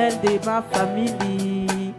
MLDMA Family.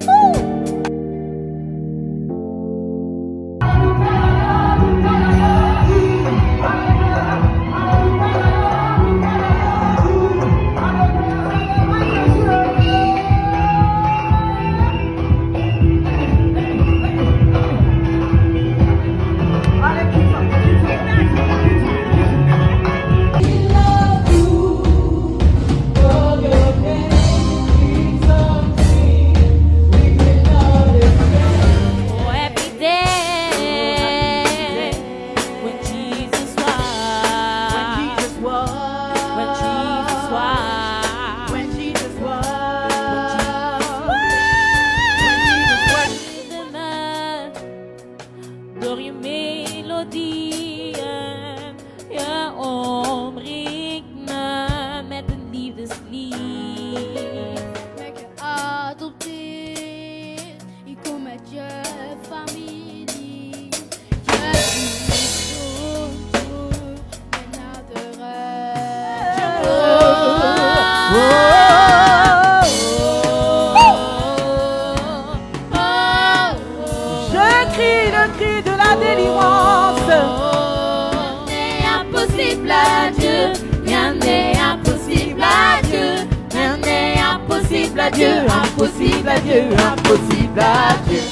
Impossible à Dieu, impossible à Dieu.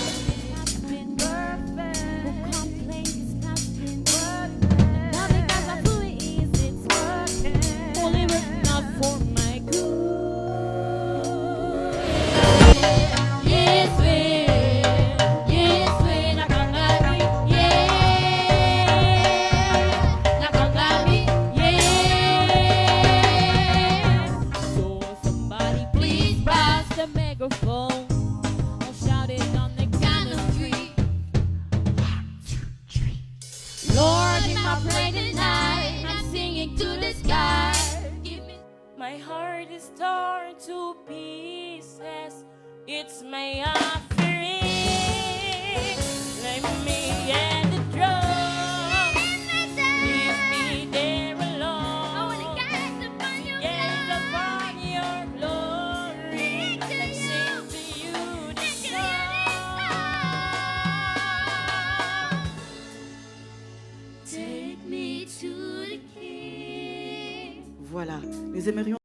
My heart is torn to pieces. It's my offering. Let me and the drum. Leave me there alone. Gaze upon your glory and sing to you this song. Take me to the King. Voilà, nous aimerions.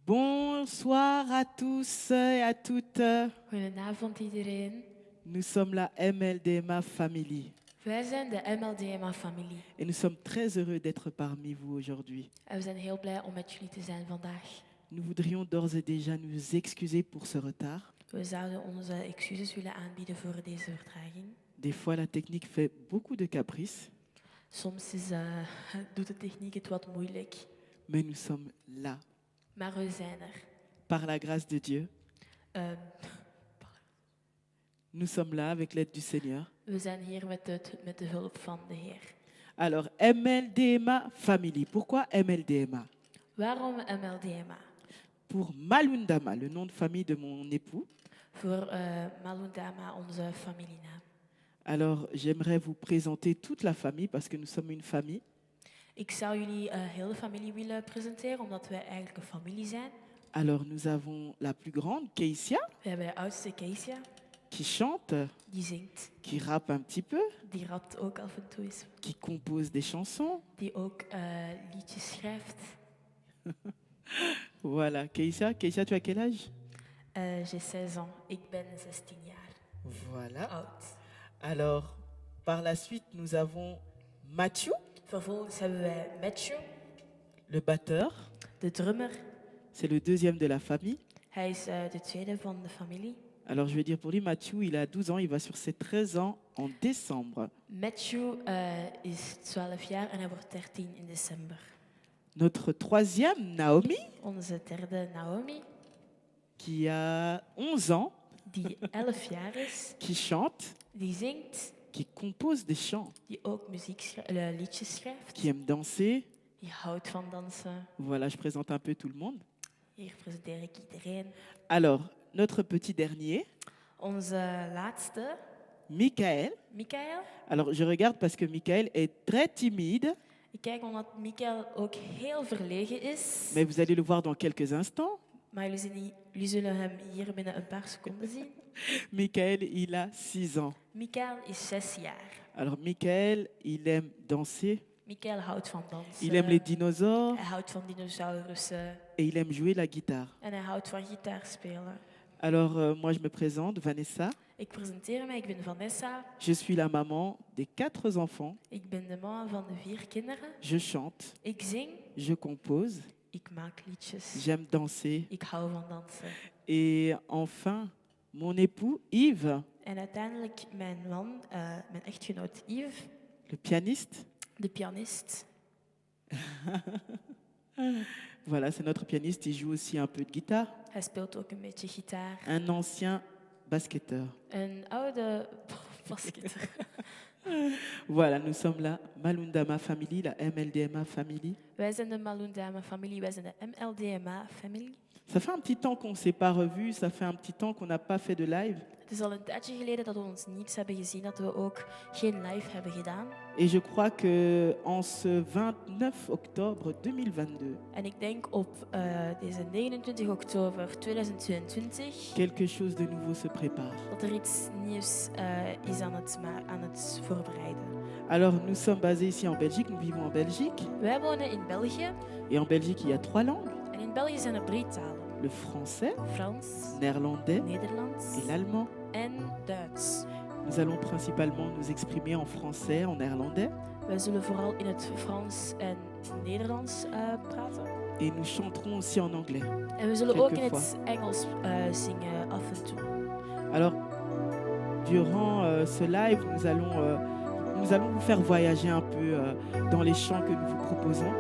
Bonsoir à tous et à toutes. Goedenavond iedereen. Nous sommes la MLDMA Family. Wij zijn de MLDMA-familie. Et nous sommes très heureux d'être parmi vous aujourd'hui. En we zijn heel blij om met jullie te zijn vandaag. Nous voudrions d'ores et déjà nous excuser pour ce retard. We zouden onze excuses willen aanbieden voor deze vertraging. Des fois, la technique fait beaucoup de caprices, Soms doet de techniek het wat moeilijk. mais nous sommes là, Maar we zijn er. par la grâce de Dieu. Ehm, Nous sommes là avec l'aide du Seigneur. we zijn hier met de hulp van de Heer. Alors, MLDMA Family. Pourquoi MLDMA? Waarom MLDMA? Pour Malundama, le nom de famille de mon époux. Voor Malundama, onze familienaam. Alors, j'aimerais vous présenter toute la famille parce que nous sommes une famille. Ik zou jullie heel de familie willen presenteren, omdat wij eigenlijk een familie zijn. Alors, nous avons la plus grande, Keisia, We hebben de oudste Keisia, qui chante, die zingt. qui rappe un petit peu, Die rapt ook af en toe eens. qui compose des chansons. Die ook liedjes schrijft. Voilà, Keisia, tu as quel âge? J'ai 16 ans. Ik ben 16 jaar Voilà. oud. Alors, par la suite, nous avons Mathieu, Vervolgens hebben wij Matthew, le batteur. de drummer. C'est le deuxième de la famille. Hij is de tweede van de familie. Alors, je vais dire pour lui, Mathieu, il a 12 ans, il va sur ses 13 ans en décembre. Matthew is 12 jaar en hij wordt 13 in december. Notre troisième, Naomi, Onze derde Naomi, qui a 11 ans, die 11 jaar is, qui chante, die zingt, qui compose des chants, die ook liedjes schrijft, qui aime danser. die houdt van dansen. Voilà, je présente un peu tout le monde. Hier presenteer ik iedereen. Alors, notre petit dernier, Onze laatste, Michael. Michael. Alors, je regarde parce que Michael est très timide, Ik kijk omdat Michael ook heel verlegen is. mais vous allez le voir dans quelques instants. Maar jullie zullen hem hier binnen een paar seconden zien. Michael, il a 6 ans. Michael is 6 jaar. Alors, Michael, il aime danser, Michael houdt van dansen. il aime les dinosaures Hij houdt van dinosaurussen. et il aime jouer la guitare. En hij houdt van gitaar spelen. Alors, moi, je me présente, Vanessa. Ik presenteer mij, ik ben Vanessa. Je suis la maman des 4 enfants. Ik ben de mama van de 4 kinderen. Je chante, Ik zing, je compose, ik maak liedjes. j'aime danser. Ik hou van dansen. Et enfin, mon époux Yves, En uiteindelijk mijn man, mijn echtgenoot Yves, le pianiste. de pianist. Voilà, c'est notre pianiste. Il joue aussi un peu de guitare. Hij speelt ook een beetje gitaar. Un ancien basketteur. Een oude basketter. Voilà, nous sommes la Malundama Family, la MLDMA Family. Wij zijn de Malundama familie, wij zijn de MLDMA familie. Ça fait un petit temps qu'on ne s'est pas revu, ça fait un petit temps qu'on n'a pas fait de live. Het is al een tijdje geleden dat we ons niet hebben gezien, dat we ook geen live hebben gedaan. Et je crois que en ce 29 octobre 2022, En ik denk op deze 29 oktober 2022 quelque chose de nouveau se prépare. dat er iets nieuws is aan het voorbereiden. Alors, nous sommes basés ici en Belgique, nous vivons en Belgique. Wij wonen in België Et en Belgique, il y a 3 langues. en in België zijn er 3 talen. Le français, Frans, néerlandais Nederlands et l'allemand. en Duits. Nous allons principalement nous exprimer en français, en néerlandais. Wij zullen vooral in het Frans en Nederlands praten. Et nous chanterons aussi en anglais. En we zullen ook in Quelquefois. het Engels zingen af en toe. Alors, durant ce live, nous allons vous faire voyager un peu dans les chants que nous vous proposons.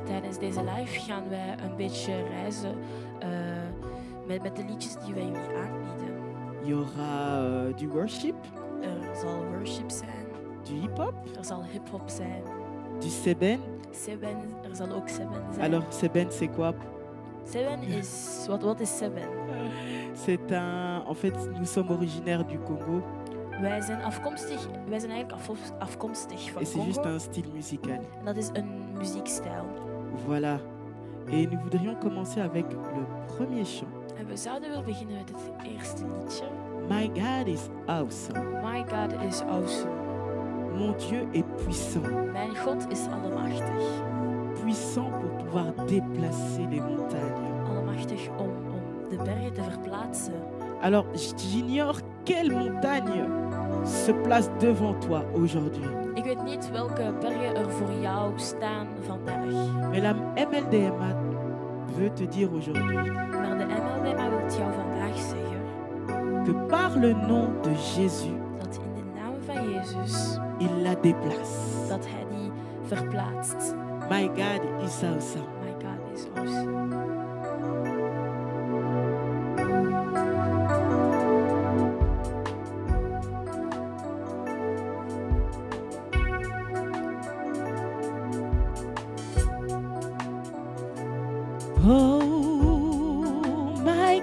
Tijdens deze live gaan wij een beetje reizen met de liedjes die wij jullie aanbieden. Il y aura du worship, Er zal worship zijn, du hip-hop, er zal hip-hop zijn, du seben. Seben, er zal ook Seben zijn. Alors, seben, c'est quoi? Seben is, wat is Seben? En fait, nous sommes originaires du Congo Wij zijn eigenlijk afkomstig van et c'est juste Congo. un style musical. En dat is een muziekstijl. Voilà. Et nous voudrions commencer avec le premier chant. En we zouden willen beginnen met het eerste liedje. My God is awesome. My God is awesome. Mon Dieu est puissant. Mijn God is allemachtig. Puissant pour pouvoir déplacer les montagnes. Allemachtig om de bergen te verplaatsen. Alors, j'ignore quelle montagne se place devant toi aujourd'hui. Ik weet niet welke bergen er voor jou staan vandaag. Mais la MLDMA veut te dire aujourd'hui Maar de MLDMA wil jou vandaag zeggen que par le nom de Jésus, dat in de naam van Jezus, il la déplace. dat hij die verplaatst. My God is awesome. My God is awesome. Oh, my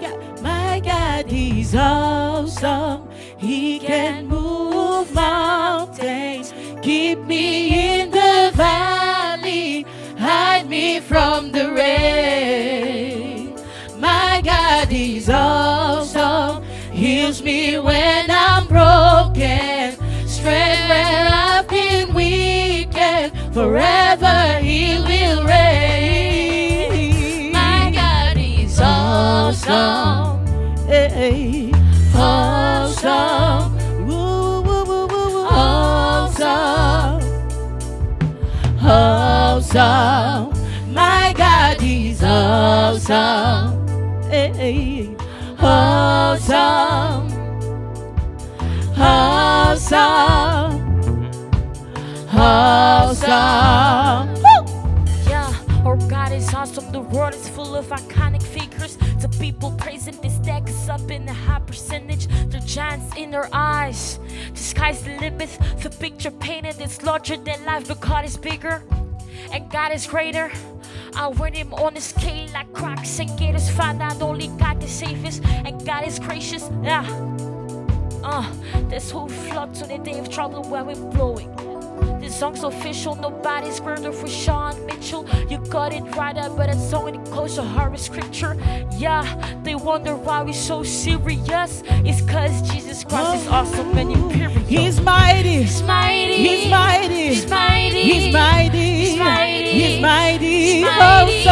God is awesome. He can move mountains, keep me in the valley, hide me from the rain. My God is awesome, heals me when I'm broken, strength where I've been weakened, forever He will reign. My God is awesome, hey, awesome, woo, woo, woo, woo, woo. Awesome, awesome. My God is awesome, hey, awesome, awesome, awesome. Yeah, our God is awesome. The world is full of iconic figures. The people praising this stack is up in a high percentage. The giants in their eyes. The sky's the limit. The picture painted is larger than life, but God is bigger. And God is greater. I win him on a scale like cracks and gators. Find out only God to save us. And God is gracious. Yeah. This whole flood to the day of trouble where we're blowing. This song's official, nobody's greater for Sean Mitchell. You got it right up, but that song in close to horror scripture. Yeah, they wonder why we're so serious. It's cause Jesus Christ is awesome and imperial. He's mighty. He's mighty. He's mighty. He's mighty. He's mighty. He's mighty. He's mighty. He's mighty.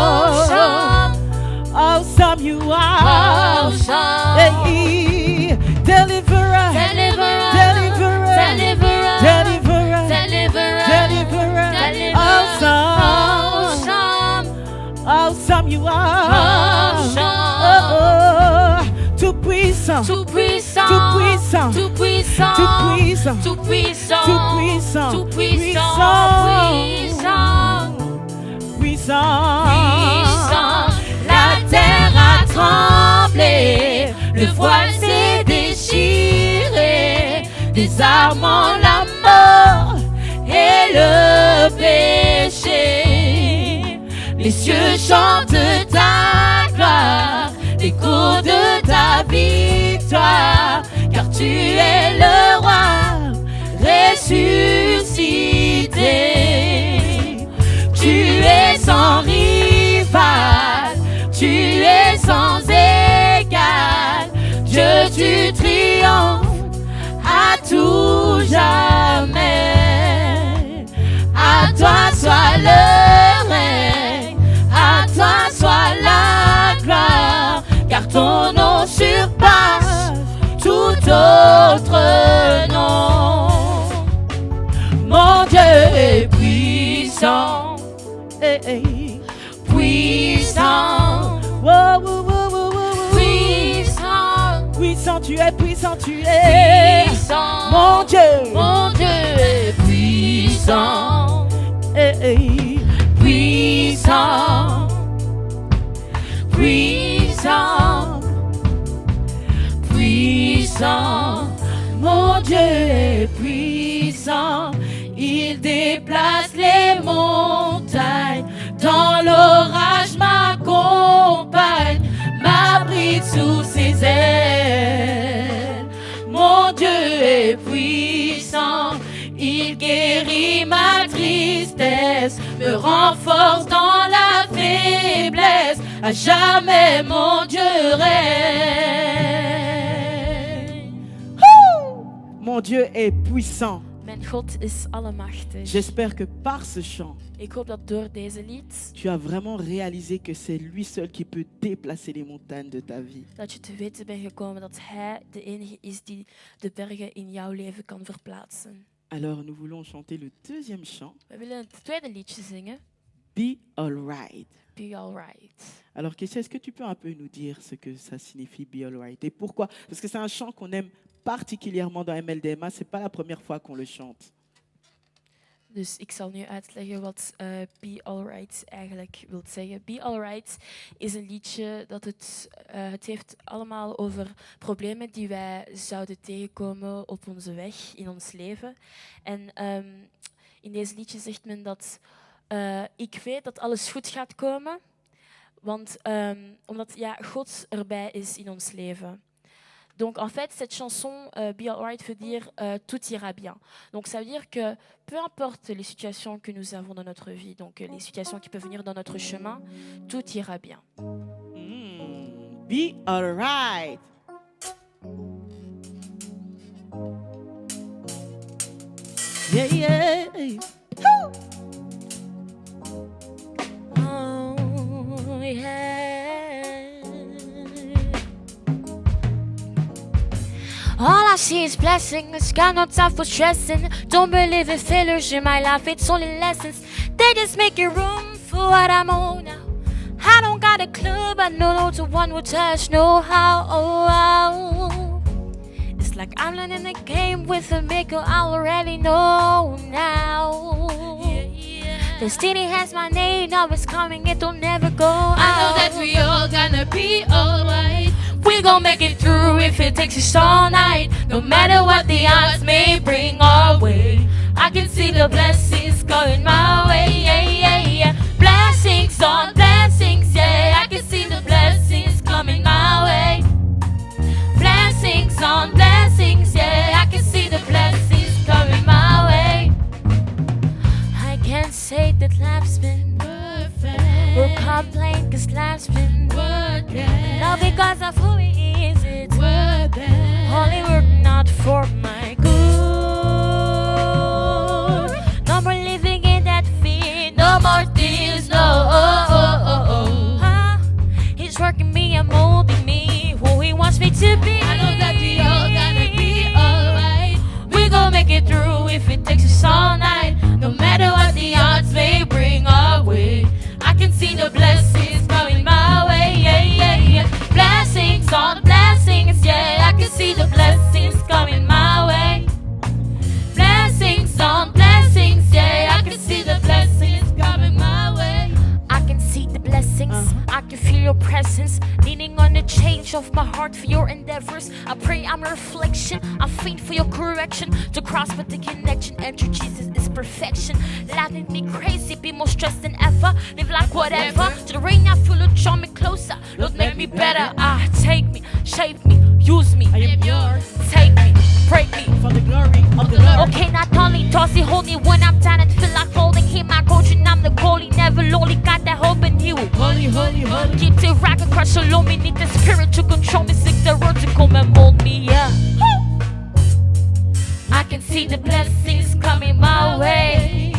Awesome. Awesome you are. Awesome. Hey, deliverer. Deliverer. Deliverer. Deliverer. Deliverer. Deliverer. Deliverer. Deliverer. Awesome. Awesome. Awesome you are. Awesome. Tout puissant. Tout puissant. Tout puissant. Tout puissant. Tout puissant. Tout puissant. Tout puissant. Tout puissant. Puissant. Puissant. Puissant. La terre a tremblé, le voile s'est déchiré, désarmant la mort et le péché. Les cieux chantent ta gloire, l'écho de ta victoire, car tu es le roi ressuscité. Tu es sans rival, tu es sans égal. Dieu, tu triomphes à tout jamais. À toi soit le règne, à toi soit la gloire, car ton nom surpasse tout autre nom. Mon Dieu est puissant. Hey, hey. Puissant, Wow, wow, wow, wow, wow. puissant, Puissant, tu es puissant, tu es. puissant. Mon Dieu. Mon Dieu est puissant, Hey, hey. puissant, puissant, puissant. Mon Dieu est puissant. Il déplace les montagnes. Dans l'orage m'accompagne, m'abrite sous ses ailes. Mon Dieu est puissant. Il guérit ma tristesse, me renforce dans la faiblesse. À jamais mon Dieu règne. Mon Dieu est puissant. Mijn God is allemachtig. J'espère que par ce chant, Ik hoop dat door deze lied tu as vraiment réalisé que c'est lui seul qui peut déplacer les montagnes de ta vie. dat je te weten bent gekomen dat Hij de enige is die de bergen in jouw leven kan verplaatsen. Alors nous voulons chanter le deuxième chant, We willen het tweede liedje zingen, Be Alright. Be Alright. Alors Kessia, est-ce que tu peux un peu nous dire ce que ça signifie Be Alright et pourquoi? Parce que c'est un chant qu'on aime particulièrement dans MLDMA, c'est pas la première fois qu'on le chante. Dus ik zal nu uitleggen wat Be Alright eigenlijk wil zeggen. Be Alright is een liedje dat het heeft allemaal over problemen die wij zouden tegenkomen op onze weg in ons leven. En in deze liedje zegt men dat ik weet dat alles goed gaat komen, want omdat God erbij is in ons leven. Donc en fait, cette chanson Be Alright veut dire tout ira bien. Donc ça veut dire que peu importe les situations que nous avons dans notre vie, donc les situations qui peuvent venir dans notre chemin, tout ira bien. Be Alright. Yeah, yeah. Oh, yeah. All I see is blessings, got no time for stressing. Don't believe in failures in my life, it's only lessons. They just make room for what I'm on now. I don't got a clue, but no to one will touch, know how. Oh. It's like I'm learning the game with a maker I already know now. Destiny has my name, now it's coming, it'll never go out. I know that we all gonna be alright. We gon' make it through if it takes us all night. No matter what the odds may bring our way, I can see the blessings coming my way. Yeah, yeah, yeah. Blessings on blessings, yeah. I can see the blessings coming my way. Blessings on blessings. complain, cause life's been working. not because of who he is, it's Working. only working out for my good. No more living in that fear, no more tears, no. He's working me and molding me who he wants me to be. I know that we all gonna be alright. We gon' make it through if it takes us all night. No matter what the odds may bring our way, I can see the blessings coming my way. Yeah, yeah, yeah. Blessings on blessings, yeah. I can see the blessings coming my way. Blessings on blessings, yeah. I can see the blessings coming my way. I can see the blessings, I can feel your presence, leaning on the change of my heart for your endeavors. I pray I'm a reflection, I faint for your correction, to grasp with the connection, and through Jesus is perfection. Life made me crazy, be more stressed than ever, live like whatever, to the rain I feel it, draw me closer, Lord make me better. Take me, shape me, use me, I am yours take me, break me. for the glory of the Lord. Okay, not only does he hold me when I'm down and feel like folding, he my coach and I'm the goalie, never lonely, got that hope in you. Holy, holy, holy. Keep the rock and crush alone me, need the spirit to control me, sick the road to come and mold me, yeah. I can see the blessings coming my way.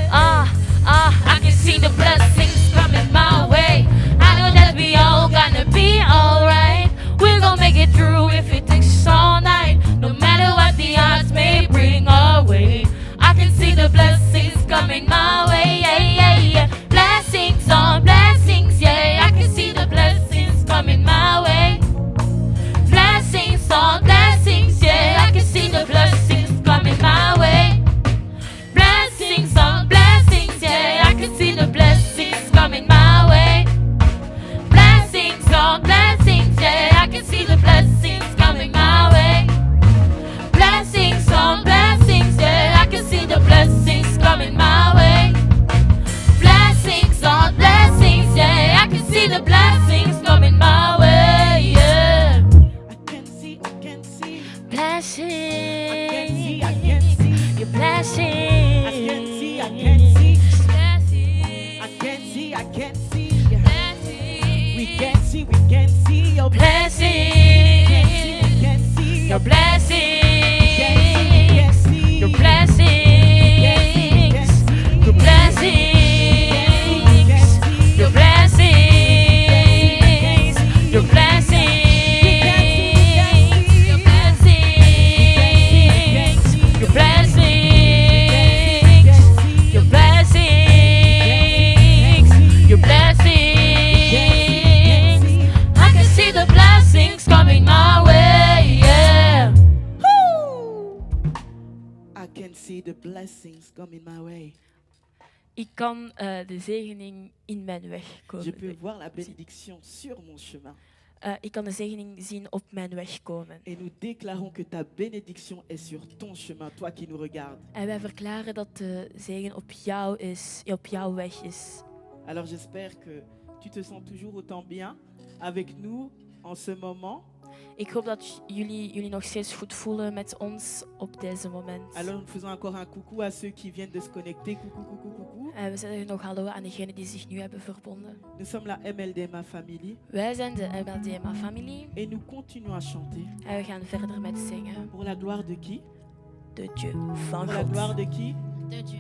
I can see the blessings coming my way. I know that we all gonna be alright. We're gonna make it through if it takes us all night. No matter what the odds may bring our way, I can see the blessings coming my way. Yeah, yeah, yeah. Blessings on blessings, yeah. I can see the blessings coming my way. Blessings on blessings, yeah. I can see the blessings coming my way. Blessings on blessings, yeah. I can see the blessings coming my way. Blessings on blessings, yeah. I can see the blessings coming my way. Blessings on blessings, yeah. I can see the blessings coming my way. Blessings on blessings, yeah. I can see the blessings coming my way, yeah. I can see, I can see. Blessings, I can see, I can see. your blessings. I can see, I can see. I can see, I can see. We can see, we can see your Blessings, We can see your your blessings, blessings. your blessings, your blessings, your blessings, your blessings, your blessings, your blessings, your blessings, your blessings. I can see the blessings coming my way, yeah. I can see the blessings coming my way. Ik kan de zegening in mijn weg Je komen. peux voir la bénédiction sur mon chemin. Ik kan de zegening zien op mijn weg komen. Et nous déclarons que ta bénédiction est sur ton chemin, toi qui nous regardes. En wij verklaren dat de zegen op jou is, op jouw weg is. Alors j'espère que tu te sens toujours autant bien avec nous en ce moment. Ik hoop dat jullie nog steeds goed voelen met ons op deze moment. Alors nous faisons encore un coucou à ceux qui viennent de se connecter. Coucou, coucou, coucou. We zeggen nog hallo aan degenen die zich nu hebben verbonden. Nous sommes la MLDMA family Wij zijn de MLDMA-familie et nous continuons à chanter. en we gaan verder met zingen. Pour la gloire de qui? De Dieu, van Pour la God. gloire de qui? De Dieu.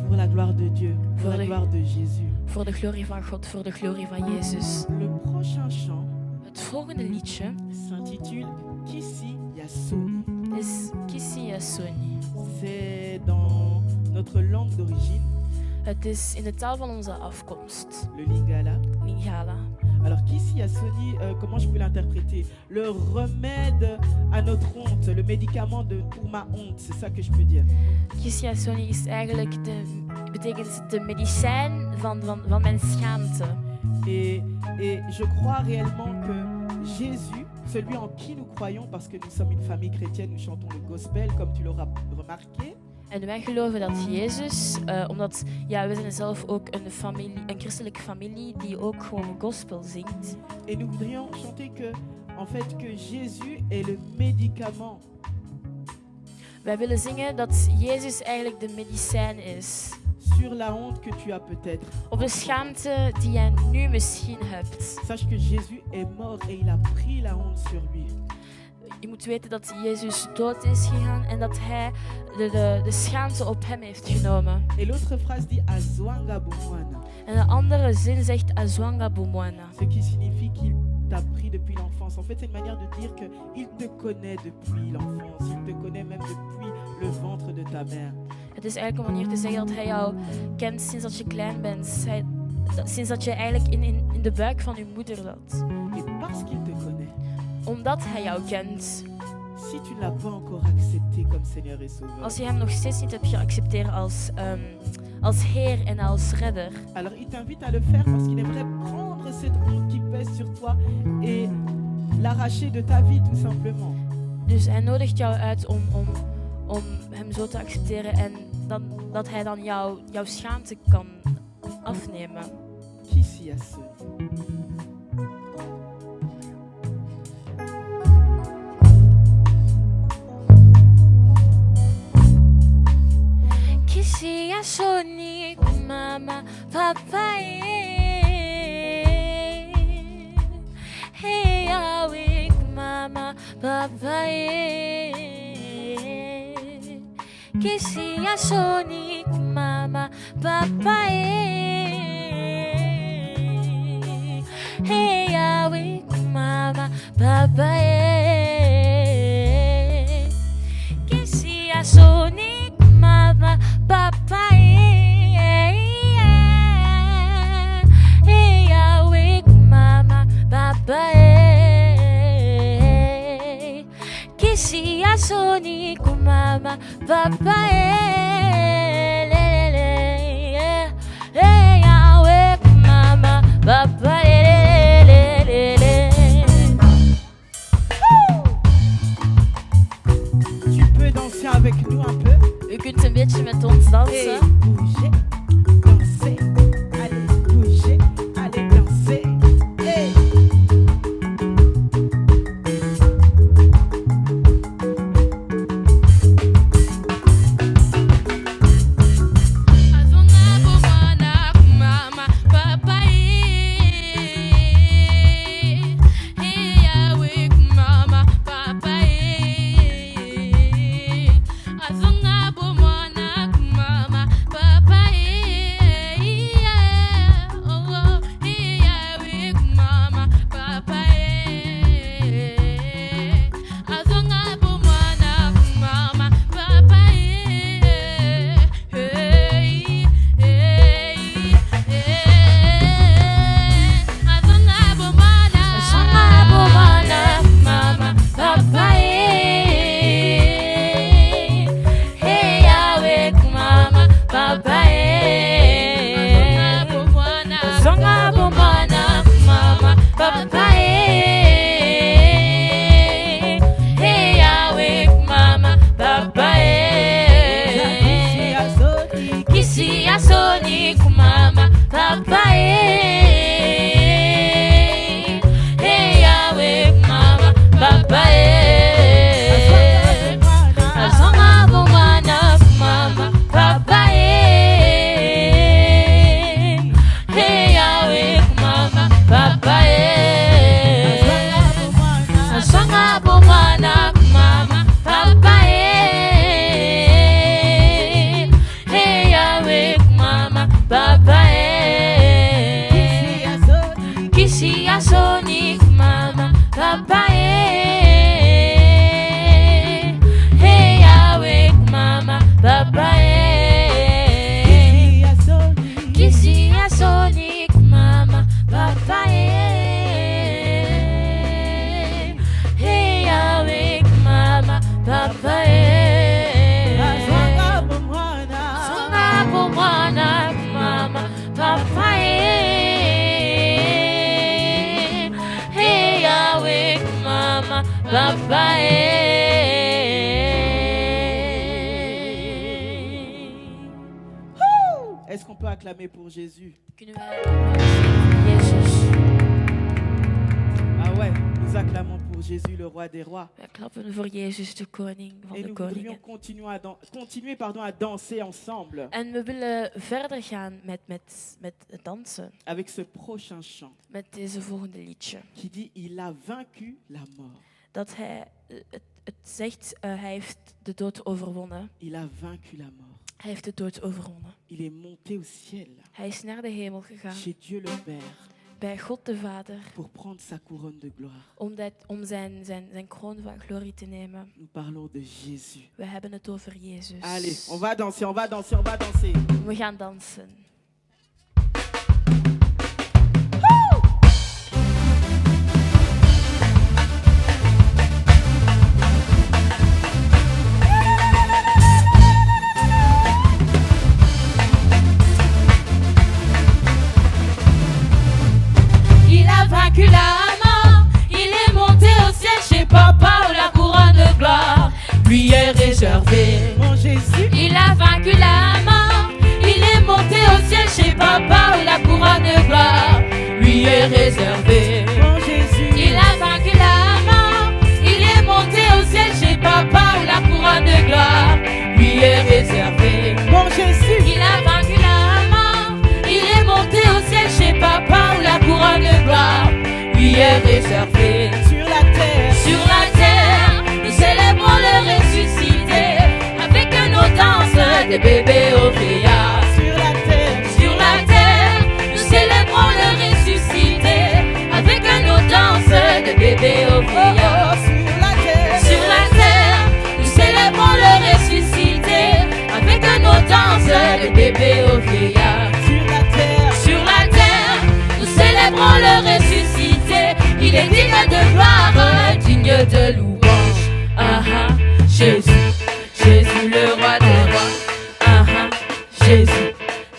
Pour la gloire de Dieu. Pour Voor la de- gloire de Jésus. Voor de glorie van God, voor de glorie van Jezus. Le prochain chant Het volgende liedje s'intitule Kisi Yasoni. is Kisi Yasoni. C'est dans notre langue d'origine, Het is in de taal van onze afkomst, le Lingala. Lingala. Alors Kisi Yasoni, comment je peux l'interpréter? Le remède à notre honte, le médicament pour ma honte, c'est ça que je peux dire. Kisi Yasoni is eigenlijk betekent de medicijn van mijn schaamte. Et je crois réellement que Jésus, celui en qui nous croyons, parce que nous sommes une famille chrétienne, nous chantons le gospel, comme tu l'auras remarqué. En wij geloven dat Jezus, omdat we zijn zelf ook een christelijke familie die ook gewoon gospel zingt. Et nous voudrions chanter que, en fait, que Jésus est le médicament. Wij willen zingen dat Jezus eigenlijk de medicijn is sur la honte que tu as peut-être. Op de schaamte die jij nu misschien hebt. Sache que Jésus est mort et il a pris la honte sur lui. Je moet weten dat Jezus dood is gegaan en dat hij de schaamte op hem heeft genomen. Et l'autre phrase dit Azwanga Bomwana, En de andere zin zegt Azwanga Bumwana. ce qui signifie qu'il t'a pris depuis l'enfance. En fait, c'est une manière de dire qu'il te connaît depuis l'enfance. Il te connaît même depuis le ventre de ta mère. Het is eigenlijk een manier te zeggen dat hij jou kent sinds dat je klein bent. Sinds dat je eigenlijk in de buik van je moeder zat. Et parce qu'il te connaît, Omdat hij jou kent. si tu ne l'as pas encore accepté comme Seigneur et Sauveur, Als je hem nog steeds niet hebt geaccepteerd als Heer en als Redder. alors il t'invite à le faire parce qu'il aimerait prendre cette honte qui pèse sur toi et l'arracher de ta vie tout simplement. Dus hij nodigt jou uit om hem zo te accepteren en dat hij dan jouw schaamte kan afnemen. Qui s'y a ce? Kisi ya Sony, mama, papa, hey, Yahweh, mama, papa, Kisi ya Sony, mama, papa, hey, Yahweh, mama, papa, Kisi ya Sony, mama, papa, hey, Yahweh, mama, papa, Kisi ya Sony, mama, papa, hey, Yahweh, mama, papa, Tu peux danser avec nous un peu? U kunt een beetje met ons Et dansen. bouger, danser, allez bouger, allez danser. Hey. Azonga Bomwana, mama, papa, hey, Yahweh, mama, papa, Azonga Bomwana, mama, papa, oh, hey, Yahweh, mama, papa, Azonga Bomwana, mama, papa, Azonga Bomwana, Azonga Bomwana, mama, papa, hey, Yahweh, mama, papa, Azonga Bomwana, mama, papa, hey, Yahweh, mama, papa, Kisi ya Sony, mama, papa, hey, Yahweh, mama, papa, Azonga Bomwana, mama, papa, hey, Yahweh, mama, papa, Azonga Bomwana, mama, papa, hey, Yahweh, mama, papa, Kisi ya Sony, mama, papa, hey, Yahweh, mama, papa, Kisi ya Sony, mama, papa, hey, Yahweh, mama, papa, Azwanga Bomwana, Azonga Bomwana, mama, papa, hey, Yahweh, mama, papa, est-ce qu'on peut acclamer pour Jésus? Kunnen wij applaudisseren voor Jezus? Ah ouais, nous acclamons pour pour Jésus, le roi des rois. Wij klappen voor Jezus, de koning van Et de nous voudrions koningen. continuer à danser ensemble En we willen verder gaan met het dansen. avec ce prochain chant Met deze volgende liedje. qui dit il a vaincu la mort. Dat het zegt, hij heeft de dood overwonnen. Il a vaincu la mort. Hij heeft de dood overwonnen. Il est monté au ciel Hij is naar de hemel gegaan. chez Dieu le Père Bij God de Vader. pour prendre sa couronne de gloire. Om zijn kroon van glorie te nemen. Nous parlons de Jésus. We hebben het over Jezus. Allez, on va danser, on va danser, on va danser. We gaan dansen. Il a vaincu la mort, il est monté au ciel chez Papa où la couronne de gloire lui est réservée. Mon Jésus, Il a vaincu la mort, il est monté au ciel chez Papa où la couronne de gloire lui est réservée. mon Jésus, Il a vaincu la mort, il est monté au ciel chez Papa où la couronne de gloire lui est réservée. mon Jésus, Il a vaincu la mort, il est monté au ciel chez Papa où la couronne de gloire lui est réservée. sur la terre, Sur la terre, nous célébrons le ressuscité avec nos danses des bébés au vieillard. sur la terre, Sur la terre, nous célébrons le ressuscité avec nos danses de bébés au vieillard. sur la terre, Sur la terre, nous célébrons le ressuscité avec nos danses de bébés au vieillard. sur la terre, Sur la terre, nous célébrons le ressuscité. Il est digne de gloire, digne de louange. Ah ah, Jésus, Jésus le roi des rois. Ah ah, Jésus,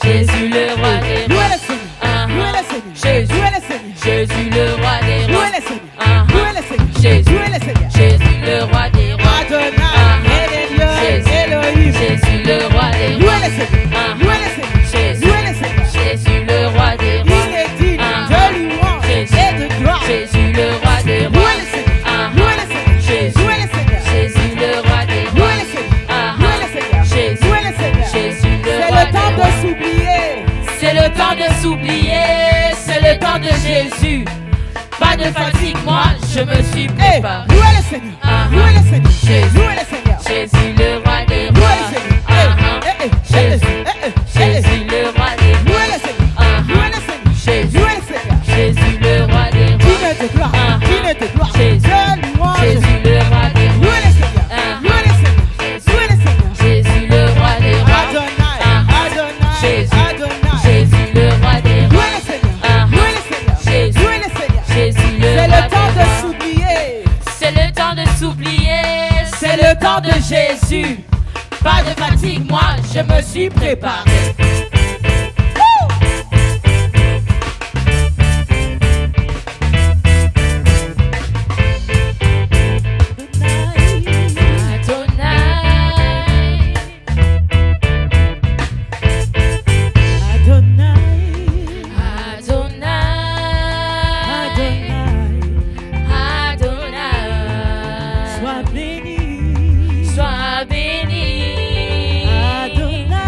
Jésus le roi des où rois. est le Seigneur, Ah où est ah, le Seigneur, Jésus, où est le Seigneur, Jésus le roi des où rois. est le Seigneur, Ah où est le Seigneur, Jésus, où est le Seigneur, Jésus le roi des rois. Adonai, Elohi, Jésus, Elohim, Jésus le roi des où rois. est le Seigneur, Ah où est le Seigneur, Jésus, où est le Seigneur, Jésus le roi des rois. il est digne Ah de louange Jésus, et de gloire, Jésus le roi des où rois. est le Seigneur, Ah où est le Seigneur, Jésus, où est le Seigneur, Jésus le roi des où rois. est le Seigneur, Ah où est le Seigneur, Jésus, où est le Seigneur, Jésus le c'est roi le temps des de rois. s'oublier, C'est le temps de s'oublier, c'est le temps de Jésus. Pas de fatigue, moi je me suis hey, préparé. où est le Seigneur, Ah où est le Seigneur, Jésus. où est le Seigneur, Jésus le roi des où est rois. le Seigneur, Ah Jésus, Jésus le roi des où rois. est le Seigneur, Ah où est le Seigneur, Jésus, où est le Seigneur, Jésus le roi des rois. digne de gloire, Ah digne de gloire, Jésus. de louange, Jésus le roi des où rois. est le Seigneur, Ah où est le Seigneur, où est le Seigneur, Jésus le roi des rois. Adonai, Ah Adonai, Jésus. Adonai, Jésus le roi des où rois. est le Seigneur, Ah où est le Seigneur, Jésus. où est le Seigneur, Jésus le c'est roi le temps des de rois. s'oublier, C'est le temps de s'oublier, c'est le temps de Jésus. Pas de fatigue, moi je me suis préparé. Adonai, Adonai, Adonai, Adonai, Adonai. sois béni, Sois béni. Adonai,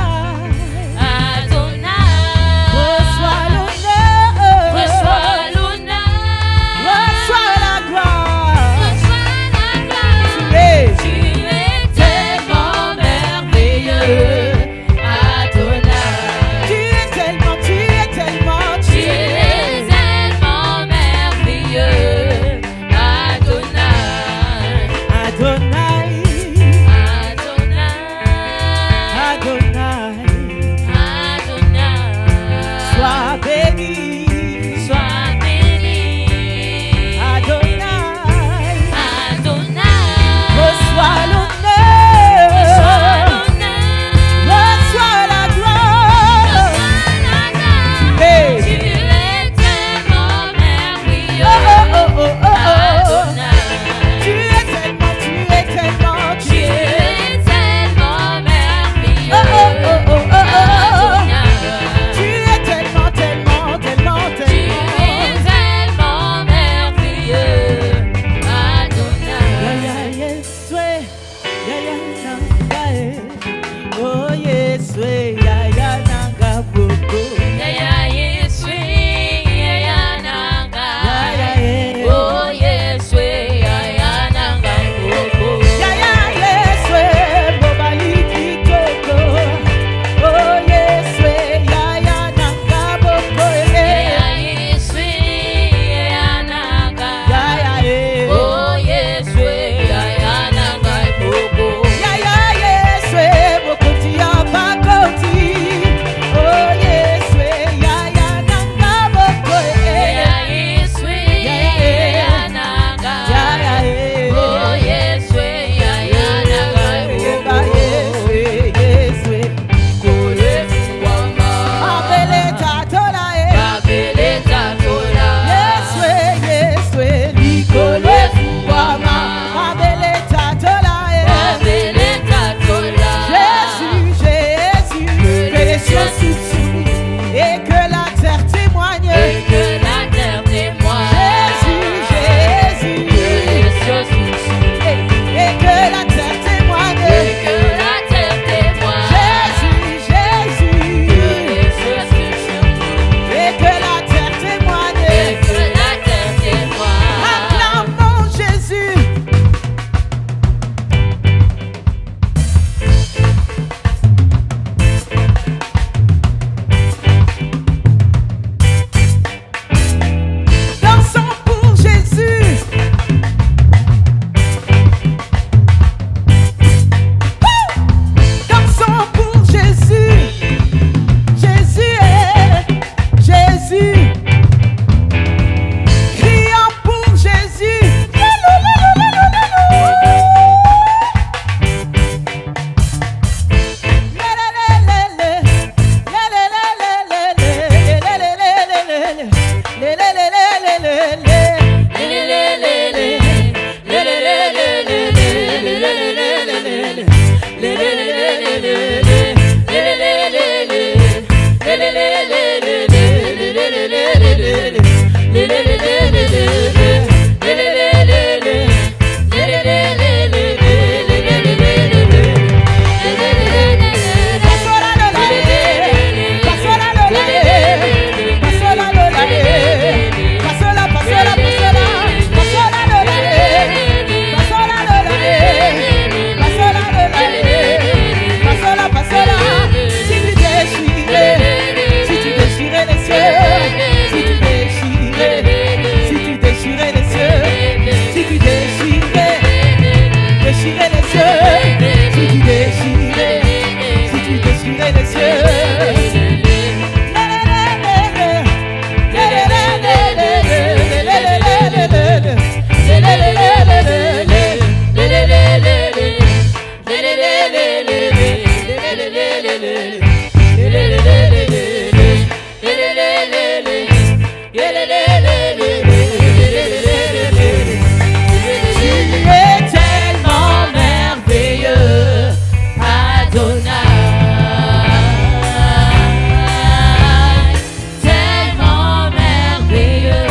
tellement merveilleux,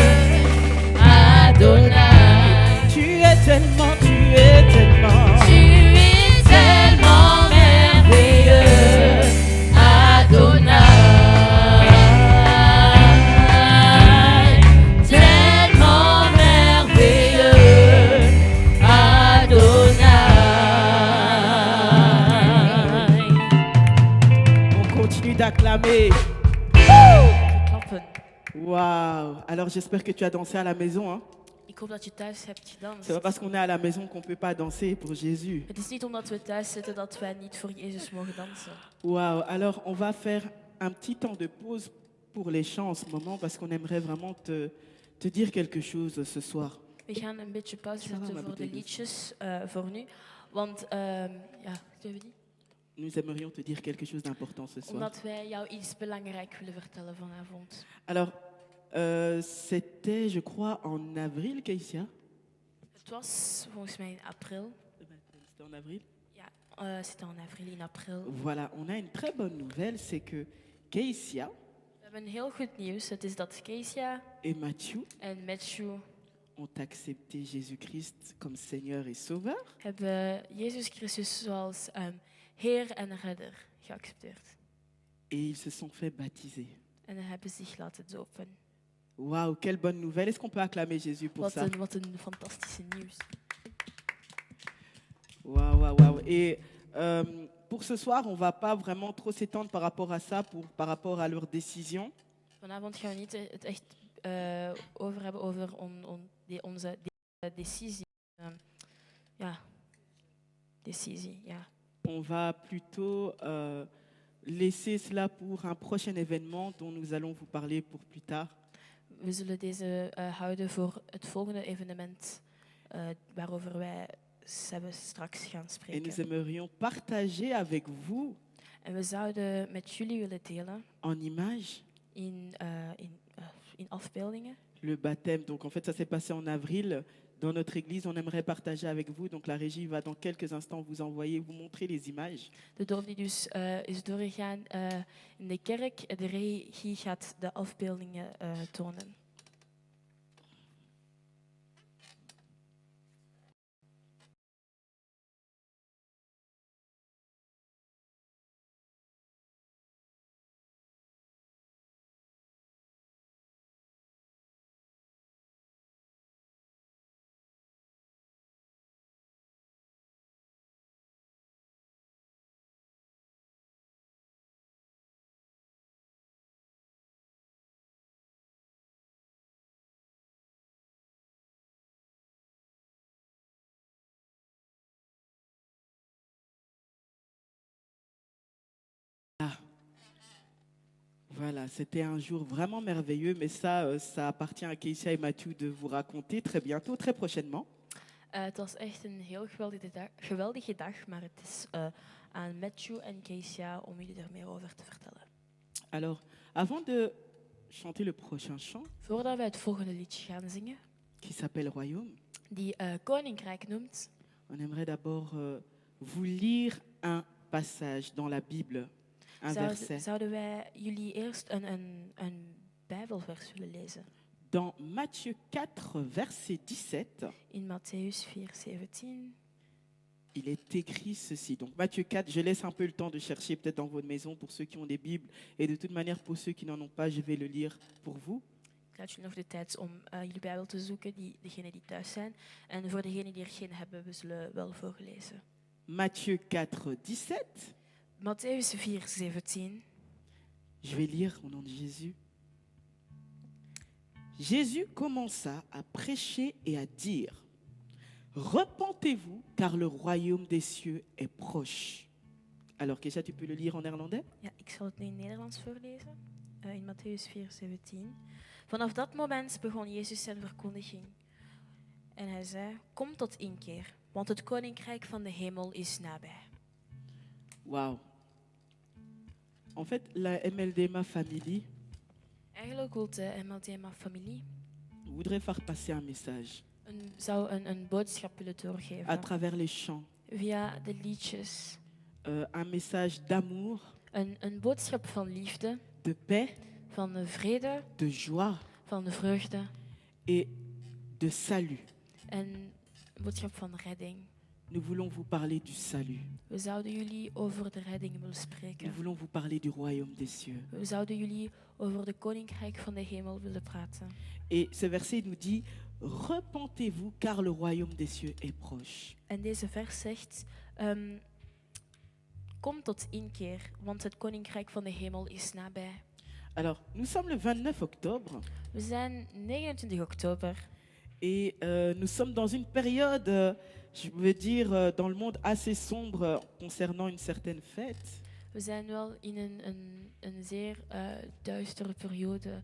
Adonai. Tu es tellement, tu es tellement. Tu es tellement merveilleux, Adonai. Tellement merveilleux, Adonai. On continue d'acclamer. Klappen. Waouh! Alors j'espère que tu as dansé à la maison. Hein? Ik hoop dat je thuis hebt gedanst. C'est pas parce qu'on est à la maison qu'on peut pas danser pour Jésus. Het is niet omdat we thuis zitten dat wij niet voor Jezus mogen dansen. Waouh! Alors on va faire un petit temps de pause pour les chants en ce moment parce qu'on aimerait vraiment te dire quelque chose ce soir. We gaan een beetje pauze Ça va, zetten ma voor de bouteille liedjes voor nu. Want, ja, tu veux dire? Nous aimerions te dire quelque chose d'important ce soir. Omdat wij jou iets belangrijk willen vertellen vanavond. Alors, c'était, je crois, en avril, Keïsia. Het was volgens mij in april. C'était en avril. Ja, c'était en avril, in april. Voilà, on a une très bonne nouvelle, c'est que Keïsia We hebben heel goed nieuws. Het is dat Keisia et Mathieu en Matthew ont accepté Jésus-Christ comme Seigneur et Sauveur. hebben Jezus Christus zoals Heer en Redder geaccepteerd. Et ils se sont fait baptiser. En hebben zich laten dopen. Waouh, quelle bonne nouvelle. Est-ce qu'on peut acclamer Jésus pour ça? Wat een fantastische nieuws. Waouh, waouh, waouh. Et pour ce soir, on ne va pas vraiment trop s'étendre par rapport à ça, par rapport à leur décision. Vanavond gaan we niet het echt over hebben over onze decisie. Decisie, ja. On va plutôt laisser cela pour un prochain événement dont nous allons vous parler pour plus tard. We zullen deze houden voor het volgende evenement waarover wij straks gaan Et spreken. nous aimerions partager avec vous En we zouden met jullie willen delen en image in afbeeldingen. le baptême. Donc en fait, ça s'est passé en avril. Dans notre église, on aimerait partager avec vous. Donc la régie va dans quelques instants vous envoyer, vous montrer les images. De doop die dus is doorgegaan in de kerk. De regie gaat de afbeeldingen tonen. Voilà, c'était un jour vraiment merveilleux, mais ça appartient à Keïsia et Mathieu de vous raconter très bientôt, très prochainement. Het was echt een heel geweldige dag, maar het is aan Matthew en Keisia om jullie er meer over te vertellen. Alors, avant de chanter le prochain chant, Voordat wij het volgende liedje gaan zingen, qui s'appelle Royaume, die Koninkrijk noemt, on aimerait d'abord vous lire un passage dans la Bible, un verset. zouden wij jullie eerst een Bijbelvers willen lezen. Dans Matthieu 4, verset 17, In Matthäus 4:17. il est écrit ceci. Donc Matthieu 4, je laisse un peu le temps de chercher peut-être dans votre maison pour ceux qui ont des Bibles. Et de toute manière, pour ceux qui n'en ont pas, je vais le lire pour vous. Ik laat jullie nog de tijd om jullie Bijbel te zoeken, degenen die thuis zijn. En voor degenen die er geen hebben, we zullen wel voorlezen. Matthieu 4, 17. Matthäus 4:17. Je vais lire au nom de Jésus. Jésus commença à prêcher et à dire: repentez-vous, car le royaume des cieux est proche. Alors, Kesha, tu peux le lire en néerlandais? Ja, ik zal het nu in Nederlands voorlezen. In Matthäus 4:17. Vanaf dat moment begon Jezus zijn verkondiging. En hij zei: kom tot inkeer, want het koninkrijk van de hemel is nabij. Waouh. En fait, la MLDMA Family Eigenlijk wil de MLDMA-familie voudrait faire passer un message zou een boodschap willen doorgeven à travers les chants. via de liedjes. un message d'amour, Een boodschap van liefde, de paix, van vrede, de joie van vreugde et de salut. en een boodschap van redding. Nous voulons vous parler du salut. We zouden jullie over de redding willen Nous spreken. voulons vous parler du royaume des cieux. We zouden jullie over de koninkrijk van de hemel willen praten. Et ce verset nous dit, repentez-vous car le royaume des cieux est proche. En deze vers zegt, kom tot inkeer, want het koninkrijk van de hemel is nabij. Alors, nous sommes le 29 octobre We zijn 29 oktober et nous sommes dans une période, je veux dire, dans le monde assez sombre concernant une certaine fête. We zijn wel in een zeer duistere periode.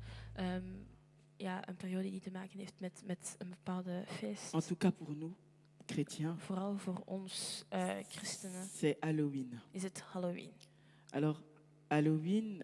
Ja, een periode die te maken heeft met een bepaalde feest. En tout cas pour nous, chrétiens, Vooral voor ons christenen c'est Halloween. is het Halloween. Alors, Halloween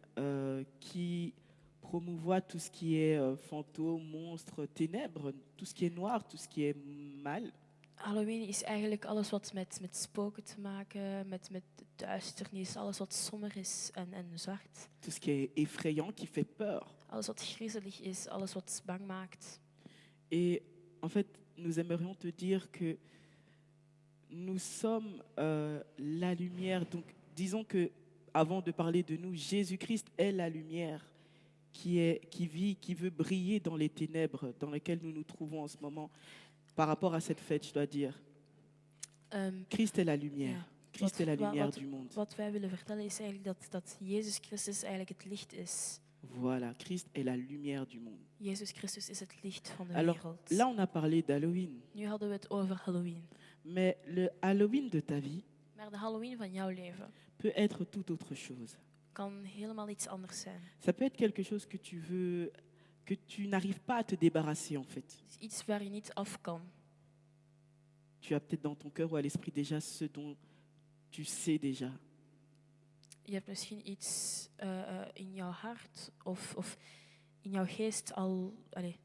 qui promouvoit tout ce qui est fantôme, monstre, ténèbres, tout ce qui est noir, tout ce qui est mal. Halloween is eigenlijk alles wat met spoken te maken, met duisternis, alles wat somber is en zwart. Tout ce qui est effrayant, qui fait peur. Alles wat griezelig is, alles wat bang maakt. Et en fait, nous aimerions te dire que nous sommes la lumière. Donc, disons que, avant de parler de nous, Jésus-Christ est la lumière qui vit, qui veut briller dans les ténèbres dans lesquelles nous nous trouvons en ce moment. Par rapport à cette fête, je dois dire, Christ est la lumière. Ja. Christ est la lumière du monde. Wat wij willen vertellen is eigenlijk dat Jezus Christus eigenlijk het licht is. Voilà, Christ est la lumière du monde. Jezus Christus is het licht van de Alors wereld. là, on a parlé d'Halloween. Nu hadden we het over Halloween. Mais le Halloween de ta vie Maar de Halloween van jouw leven peut être tout autre chose. kan helemaal iets anders zijn. Ça peut être quelque chose que tu veux, que tu n'arrives pas à te débarrasser en fait. Het is iets waar je niet af kan. Tu as peut-être dans ton cœur ou à l'esprit déjà ce dont tu sais déjà. Je hebt misschien iets in jouw hart of in jouw geest al... Allez,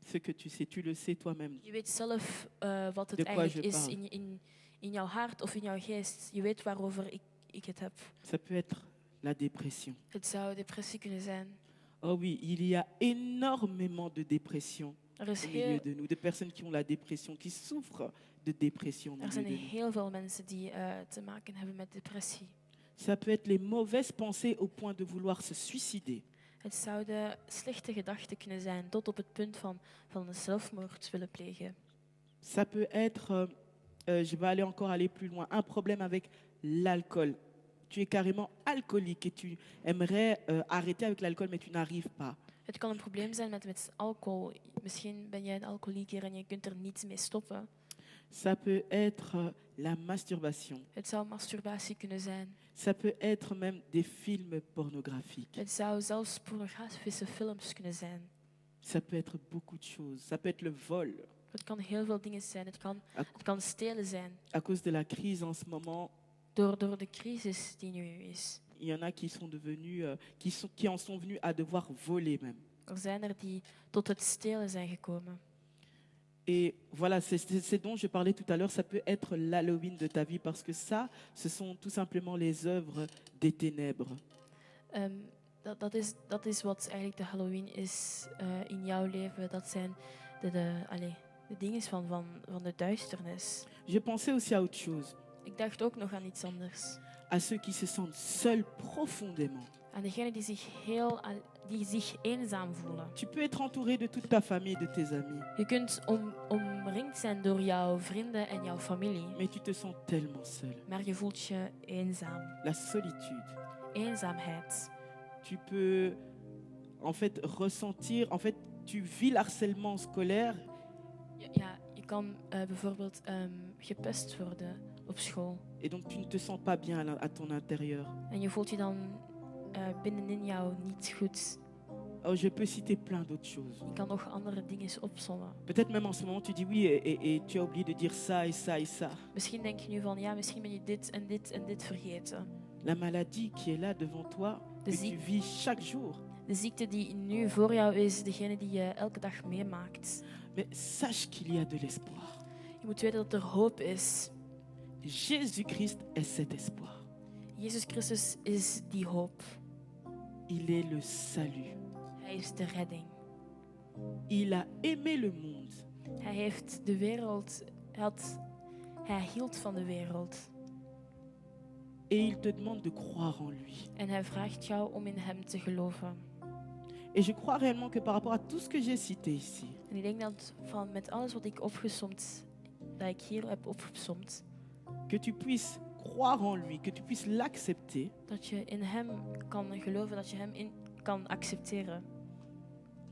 Ce que tu sais, tu le sais toi-même. je weet zelf wat het De quoi eigenlijk je is parle. in jouw hart of in jouw geest. Je weet waarover ik het heb. Ça peut être la dépression. Het zou depressie kunnen zijn. Oh oui, il y a énormément de dépression Er is au milieu heel, de nous, de personnes qui ont la dépression, qui souffrent de dépression au er milieu zijn de nous. heel veel mensen die te maken hebben met depressie. Ça peut être les mauvaises pensées au point de vouloir se suicider. Het zouden slechte gedachten kunnen zijn tot op het punt van zelfmoord willen plegen. Ça peut être, je vais aller plus loin, un problème avec l'alcool. Tu es carrément alcoolique et tu aimerais arrêter avec l'alcool, mais tu n'arrives pas. Het kan een probleem zijn met alcohol. Misschien ben jij een alcoholieker en je kunt er niet mee stoppen. Ça peut être la masturbation. Het zou masturbatie kunnen zijn. Ça peut être même des films pornographiques. Het zou zelfs pornografische films kunnen zijn. Ça peut être beaucoup de choses. Ça peut être le vol. Het kan heel veel dingen zijn. Het kan stelen zijn. À cause de la crise en ce moment, Door de crisis die nu is. il y en a qui sont devenus, qui en sont venus à devoir voler même. Er zijn er die tot het stelen zijn gekomen. Et voilà, c'est dont je parlais tout à l'heure. Ça peut être l'Halloween de ta vie parce que ça, ce sont tout simplement les œuvres des ténèbres. Dat is wat eigenlijk de Halloween is in jouw leven. Dat zijn de dingen van de duisternis. Je pensais aussi à autre chose, Ik dacht ook nog aan iets anders. à ceux qui se sentent seuls profondément. Aan degenen die zich eenzaam voelen. Tu peux être entouré de toute ta famille, de tes amis, Je kunt omringd zijn door jouw vrienden en jouw familie. mais tu te sens tellement seul. Maar je voelt je eenzaam. La solitude. Eenzaamheid. Tu peux en fait ressentir, en fait, tu vis l'harcèlement scolaire Ja, je kan bijvoorbeeld gepest worden op school. et donc tu ne te sens pas bien à ton intérieur. En je voelt je dan binnenin jou niet goed. Oh, je peux citer plein d'autres choses. Je kan nog andere dingen opsommen. Peut-être même en ce moment tu dis oui et tu as oublié de dire ça et ça et ça. Misschien denk je nu van ja, misschien ben je dit en dit en dit vergeten. La maladie qui est là devant toi, De que tu ziek- vis chaque jour. De ziekte die nu voor jou is, degene die je elke dag meemaakt. Mais sache qu'il y a de l'espoir. Je moet weten dat er hoop is. Jésus-Christ est cet espoir. Jezus Christus is die hoop. Il est le salut. Hij is de redding. Il a aimé le monde. Hij heeft de wereld, hij hield van de wereld. Et il te demande de croire en lui. En hij vraagt jou om in hem te geloven. Et je crois réellement que par rapport à tout ce que j'ai cité ici, En ik denk dat met alles wat ik dat ik hier heb opgesomd, que tu puisses croire en lui, que tu puisses l'accepter, dat je in hem kan geloven, dat je hem kan accepteren.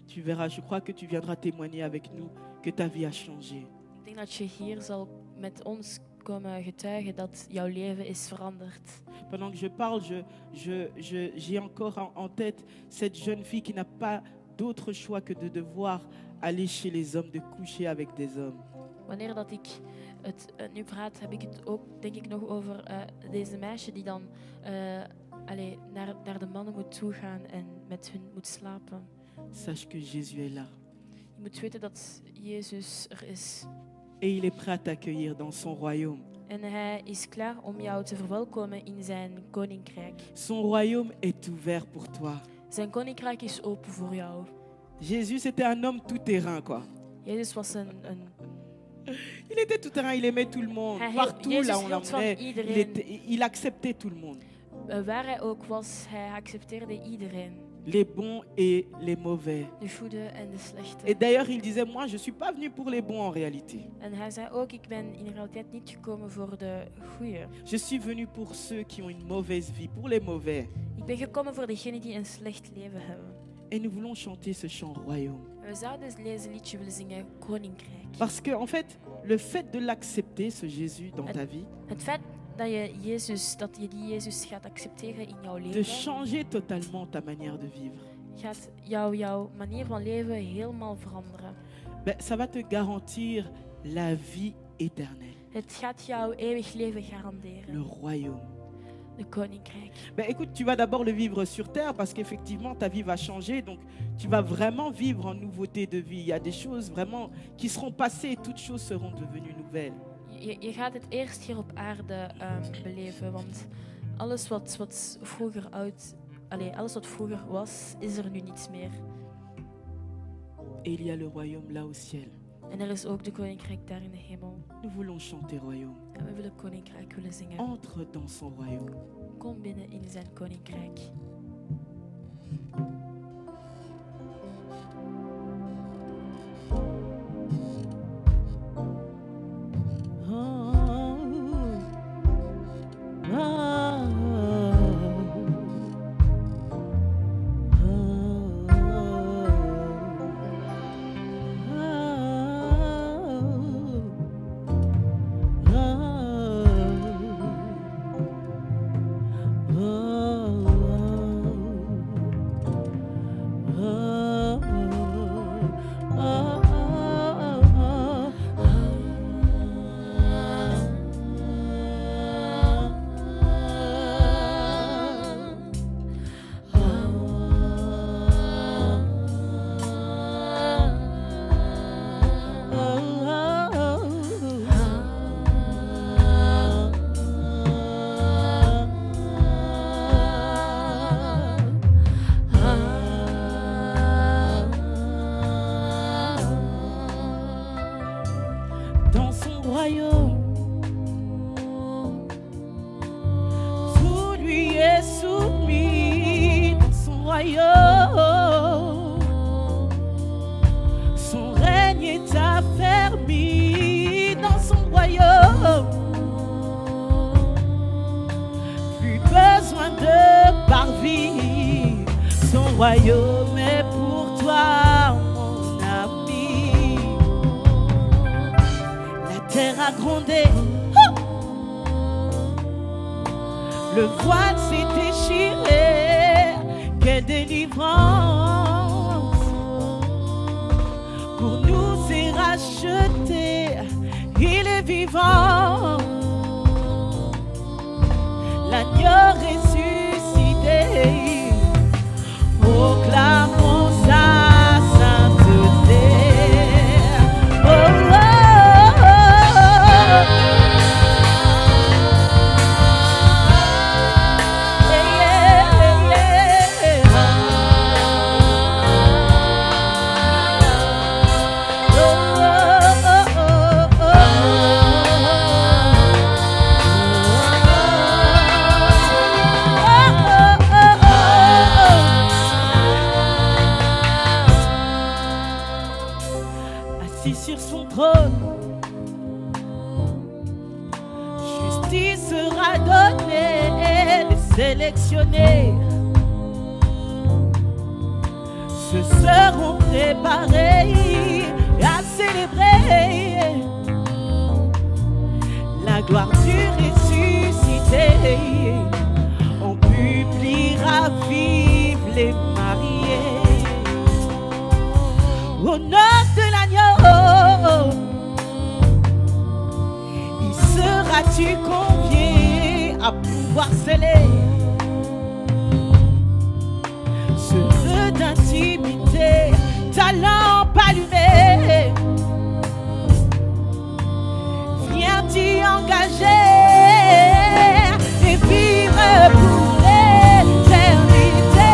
tu verras, je crois que tu viendras témoigner avec nous que ta vie a changé. Ik denk dat je hier zal met ons komen getuigen dat jouw leven is veranderd. Pendant que je parle, j'ai encore en tête cette jeune fille qui n'a pas d'autre choix que de devoir aller chez les hommes, de coucher avec des hommes. Wanneer dat ik het nu praat, heb ik het ook, denk ik, nog over deze meisje die dan naar de mannen moet toegaan en met hun moet slapen. Sache que Jésus est là. Je moet weten dat Jezus er is. Et il est prêt à t'accueillir dans son royaume. En hij is klaar om jou te verwelkomen in zijn koninkrijk. Son royaume est ouvert pour toi. Zijn koninkrijk is open voor jou. Jésus était un homme tout-terrain, quoi. Jezus was een Il était tout-terrain, il aimait tout le monde. Hij Partout Jezus là où on hield van l'emmenait, iedereen. il acceptait tout le monde. Waar hij ook was, hij accepteerde iedereen. Les bons et les mauvais. De goede en de slechte. Et d'ailleurs, il disait, moi, je ne suis pas venu pour les bons en réalité. En hij zei ook, ik ben in realiteit niet gekomen voor de goeie. Je suis venu pour ceux qui ont une mauvaise vie, pour les mauvais. Ik ben gekomen voor degenen die een slecht leven hebben. Et nous voulons chanter ce chant royaume. En we zouden deze liedje willen zingen, Koninkrijk. Parce que, en fait, le fait de l'accepter, ce Jésus, dans ta vie, Het feit dat je die Jezus gaat accepteren in jouw de leven, changer totalement ta manière de vivre, gaat jouw manier van leven helemaal veranderen. ben, ça va te garantir la vie éternelle, Het gaat jouw eeuwig leven garanderen. le royaume. De koninkrijk. Ben, écoute, tu vas d'abord le vivre sur terre parce qu'effectivement, ta vie va changer. Donc, tu vas vraiment vivre en nouveauté de vie. Il y a des choses vraiment qui seront passées et toutes choses seront devenues nouvelles. Je gaat het eerst hier op aarde beleven, want alles wat vroeger alles wat vroeger was, is er nu niets meer. Et il y a le royaume là au ciel. En er is ook de koninkrijk daar in de hemel. Nous voulons chanter royaume. En we willen koninkrijk willen zingen. Entre dans son royaume. Kom binnen in zijn koninkrijk. royaume est pour toi, mon ami. La terre a grondé, le voile s'est déchiré. Quelle délivrance pour nous est racheté. Il est vivant, l'agneau ressuscité. Proclamons sa sainteté. Oh, oh, oh, oh. sélectionnés se seront préparés à célébrer la gloire du ressuscité. On publiera vive les mariés au nom de l'agneau. Y seras-tu convié à pouvoir sceller ce feu d'intimité, ta lampe allumée? Viens t'y engager et vivre pour l'éternité.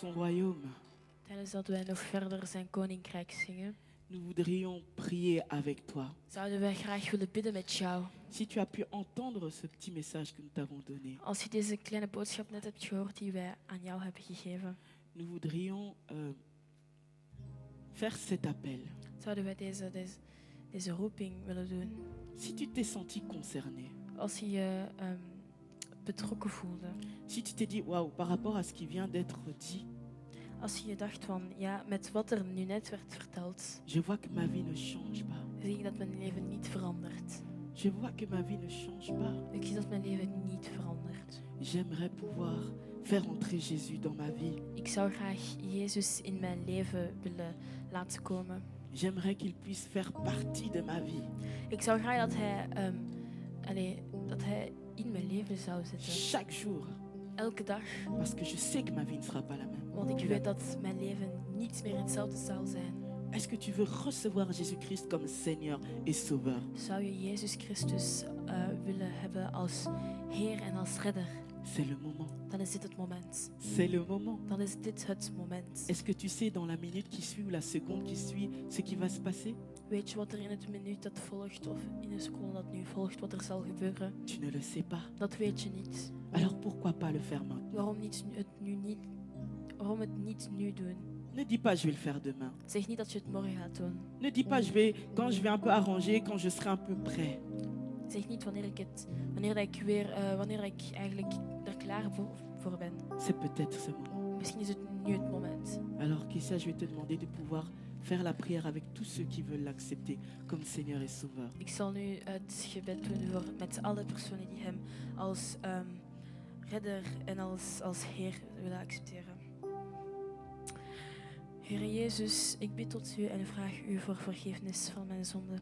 Oh, Tijdens dat wij nog verder zijn koninkrijk zingen, nous voudrions prier avec toi. zouden wij graag willen bidden met jou. Si tu as pu entendre ce petit message que nous t'avons donné, Als je deze kleine boodschap net hebt gehoord die wij aan jou hebben gegeven, nous voudrions faire cet appel. zouden wij deze roeping willen doen. Si tu t'es senti concerné, Als je je betrokken voelde. si tu t'es dit, waouh, par rapport à ce qui vient d'être dit, Als je dacht van, ja, met wat er nu net werd verteld, je vois que ma vie ne change pas. zie ik dat mijn leven niet verandert. Je vois que ma vie ne change pas. Ik zie dat mijn leven niet verandert. J'aimerais pouvoir faire entrer Jésus dans ma vie. Ik zou graag Jezus in mijn leven willen laten komen. J'aimerais qu'il puisse faire partie de ma vie. Ik zou graag dat hij in mijn leven zou zitten. Chaque jour. Elke dag. Parce que je sais que ma vie ne sera pas la même. Want ik weet dat mijn leven niet meer hetzelfde zal zijn. Est-ce que tu veux recevoir Jésus-Christ comme Seigneur et Sauveur? Zou je Jezus Christus willen hebben als Heer en als Redder? C'est le moment. Dan is dit het moment. C'est le moment. Dan is dit het moment. Est-ce que tu sais dans la minute qui suit ou la seconde qui suit ce qui va se passer? Weet je wat er in het minuut dat volgt of in de seconde dat nu volgt wat er zal gebeuren? Tu ne le sais pas. Dat weet je niet. Alors pourquoi pas le faire maintenant? Waarom het niet nu doen? Ne dis pas je vais le faire demain. Zeg niet dat je het morgen gaat doen. Ne dis pas quand je vais un peu arranger, quand je serai un peu prêt. Zeg niet wanneer ik eigenlijk er klaar voor ben. C'est peut-être ce moment. Misschien is het nu het moment. Alors Kissia, je vais te demander de pouvoir faire la prière avec tous ceux qui veulent l'accepter comme Seigneur et Sauveur. Ik zal nu het gebed doen met alle personen die hem als redder en als Heer willen accepteren. Heere Jezus, ik bid tot u en vraag u voor vergiffenis van mijn zonden.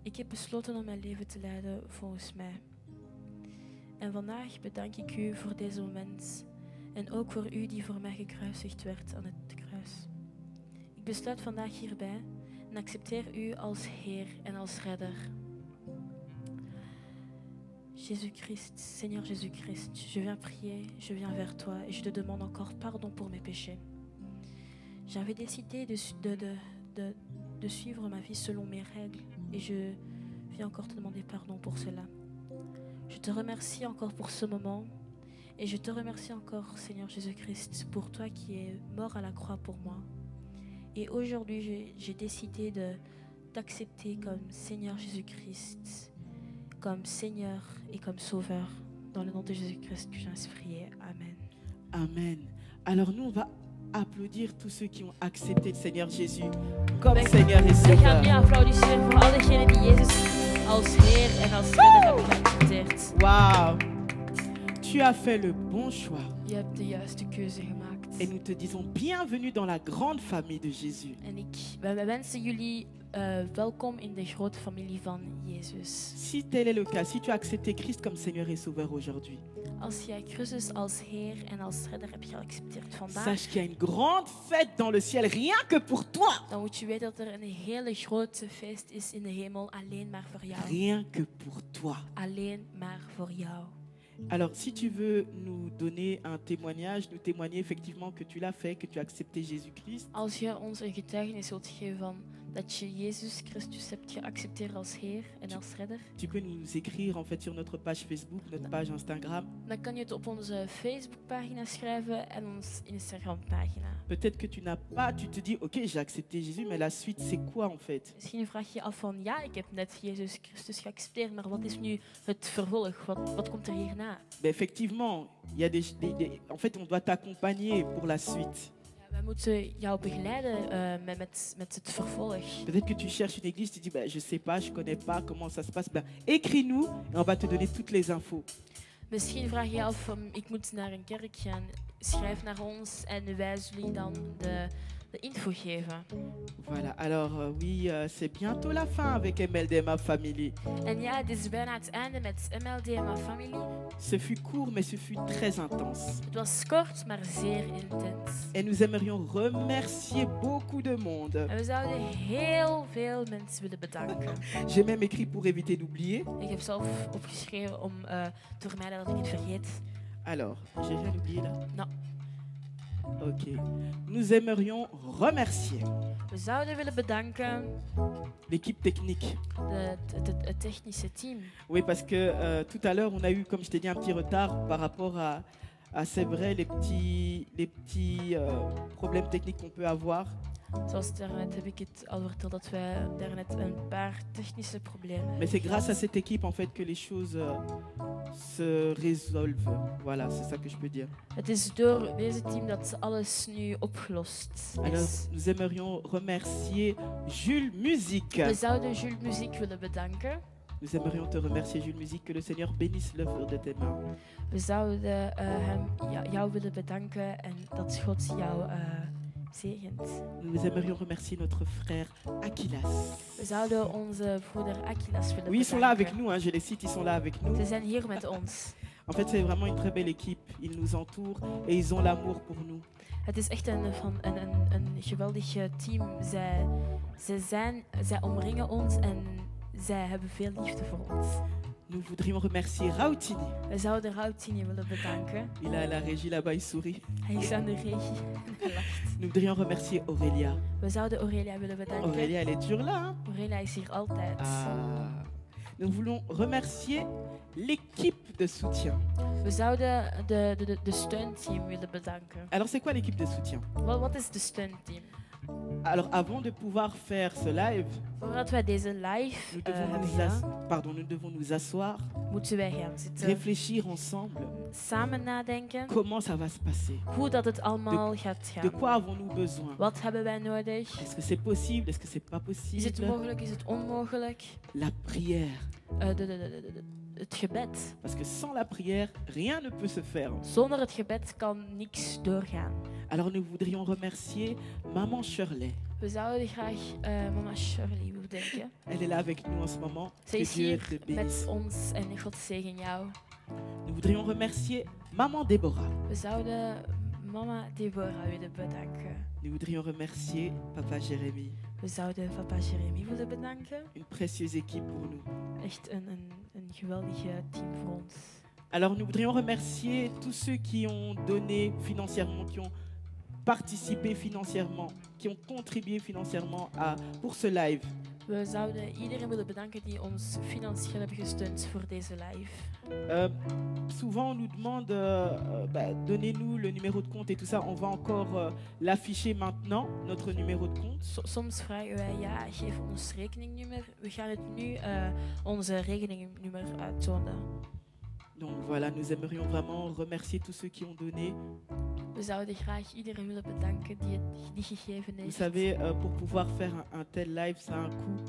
Ik heb besloten om mijn leven te leiden volgens mij. En vandaag bedank ik u voor deze moment En ook voor u die voor mij gekruisigd werd aan het kruis. Ik besluit vandaag hierbij en accepteer u als Heer en als Redder. Jésus-Christ, Seigneur Jésus-Christ, je viens prier, je viens vers toi et je te demande encore pardon pour mes péchés. J'avais décidé de suivre ma vie selon mes règles et je viens encore te demander pardon pour cela. Je te remercie encore pour ce moment et je te remercie encore, Seigneur Jésus-Christ, pour toi qui es mort à la croix pour moi. Et aujourd'hui, j'ai décidé de t'accepter comme Seigneur Jésus-Christ, comme Seigneur et comme Sauveur. Dans le nom de Jésus-Christ que j'ai prié. Amen. Amen. Alors nous, on va applaudir tous ceux qui ont accepté le Seigneur Jésus comme Seigneur et We gaan nu Sauveur. applaudisseren voor al diegenen die Jezus als Heer en als Redder hebben geaccepteerd. Waouh! Tu as fait le bon choix. Je hebt de juiste keuze gemaakt. Et nous te disons bienvenue dans la grande famille de Jésus. En wij wensen jullie welkom in de grote familie van Jezus. Si tel est le cas, si tu as accepté Christ comme Seigneur et Sauveur aujourd'hui, Als jij Christus als Heer en als Redder hebt geaccepteerd vandaag, sache qu'il y a une grande fête dans le ciel, rien que pour toi. dan moet je weten dat er een hele grote feest is in de hemel, alleen maar voor jou. Rien que pour toi. Alleen maar voor jou. Alors, si tu veux nous donner un témoignage, nous témoigner effectivement que tu l'as fait, que tu as accepté Jésus-Christ, Als je ons een getuigenis wilt geven van dat je Jezus Christus hebt geaccepteerd als Heer en als Redder, tu peux nous écrire en fait sur notre page Facebook, notre page Instagram. dan kan je het op onze Facebookpagina schrijven en onze Instagrampagina. Peut-être que tu n'as pas, tu te dis, ok, j'ai accepté Jésus, mais la suite, c'est quoi en fait? Misschien vraag je je af van, ja, ik heb net Jezus Christus geaccepteerd, maar wat is nu het vervolg? Wat komt er hierna? Ben, effectivement, il y a en fait, on doit t'accompagner pour la suite. Ja, wij moeten jou begeleiden met het vervolg. Peut-être que tu cherches une église, tu dis, ben, je sais pas, je connais pas comment ça se passe. Ben, écris-nous et on va te donner toutes les infos. Misschien vraag je je af, ik moet naar een kerk gaan. Schrijf naar ons en wij zullen je dan de info geven. Voilà, alors oui, c'est bientôt la fin avec MLDMA Family. En ja, het is bijna het einde met MLDMA Family. Ce fut court, mais ce fut très intense. Het was kort, maar zeer intens. Et nous aimerions remercier beaucoup de monde. En we zouden heel veel mensen willen bedanken. J'ai même écrit pour éviter d'oublier. Ik heb zelf opgeschreven om te vermijden dat ik het vergeet. Alors, j'ai rien oublié là? Non. Ok. Nous aimerions remercier We zouden willen bedanken l'équipe technique. het technische team. Oui, parce que tout à l'heure, on a eu, comme je t'ai dit, un petit retard par rapport à c'est vrai, les petits problèmes techniques qu'on peut avoir. Zoals daarnet heb ik het al verteld dat wij daarnet een paar technische problemen Mais c'est grâce à cette équipe en fait que les choses se résolvent. Voilà, c'est ça que je peux dire. Het is door deze team dat alles nu opgelost Alors, is. nous aimerions remercier Jules Musique. We zouden Jules Muziek willen bedanken. Nous aimerions te remercier, Jules Musique, que le Seigneur bénisse l'œuvre de tes mains. We zouden jou willen bedanken en dat God jou zegent. Nous aimerions remercier notre frère Aquilas. We zouden onze broeder Aquilas willen Oui, ils sont là avec bedanken. nous, hein, je les cite, ils sont là avec nous. Ze zijn hier met ons. En fait, c'est vraiment une très belle équipe. Ils nous entourent et ils ont l'amour pour nous. Het is echt een geweldig team. Zij omringen ons en zij hebben veel liefde voor ons. Nous voudrions remercier Raoutini. We zouden Rautini willen bedanken. Il est à la régie là-bas, il sourit. Hij is aan de regie en hij lacht. Nous voudrions remercier Aurélia. We zouden Aurelia willen bedanken. Aurélia, elle est toujours là. Hein? Aurelia is hier altijd. Ah. Nous voulons remercier l'équipe de soutien. We zouden de steunteam willen bedanken. Alors, c'est quoi l'équipe de soutien? Wat is de steunteam? Alors, avant de pouvoir faire ce live, Voordat wij deze live nous devons nous asseoir, moeten wij gaan zitten. réfléchir ensemble. Samen nadenken. Comment ça va se passer? Hoe dat het allemaal gaat De gaan. quoi avons-nous besoin? Wat hebben wij nodig? Est-ce que c'est possible? Est-ce que c'est pas Is het possible? mogelijk? Is het onmogelijk? La prière. Het gebed. Parce que sans la prière, rien ne peut se faire. Zonder het gebed kan niks doorgaan. Alors nous voudrions remercier Maman Shirley. We zouden graag mama Shirley bedanken. Elle est là avec nous en ce moment. Zij Que is Dieu hier te met bénisse. ons en God zegen jou. Nous voudrions remercier Maman Déborah. We zouden mama Deborah willen bedanken. Nous voudrions remercier Papa Jérémy. We zouden papa Jeremy willen bedanken. Une précieuse équipe pour nous. Echt een geweldige team voor ons. Alors nous voudrions remercier tous ceux qui ont donné financièrement, qui ont participé financièrement, qui ont contribué financièrement pour ce live. We zouden iedereen willen bedanken die ons financieel hebben gesteund voor deze live. Souvent on nous demande, donnez-nous le numéro de compte et tout ça. On va encore l'afficher maintenant, notre numéro de compte. Soms vragen wij, ja, geef ons rekeningnummer. We gaan het nu onze rekeningnummer uittonen. Donc voilà, nous aimerions vraiment remercier tous ceux qui ont donné. We zouden graag iedereen willen bedanken die gegeven Vous heeft. savez, pour pouvoir faire un tel live, ça a un coût.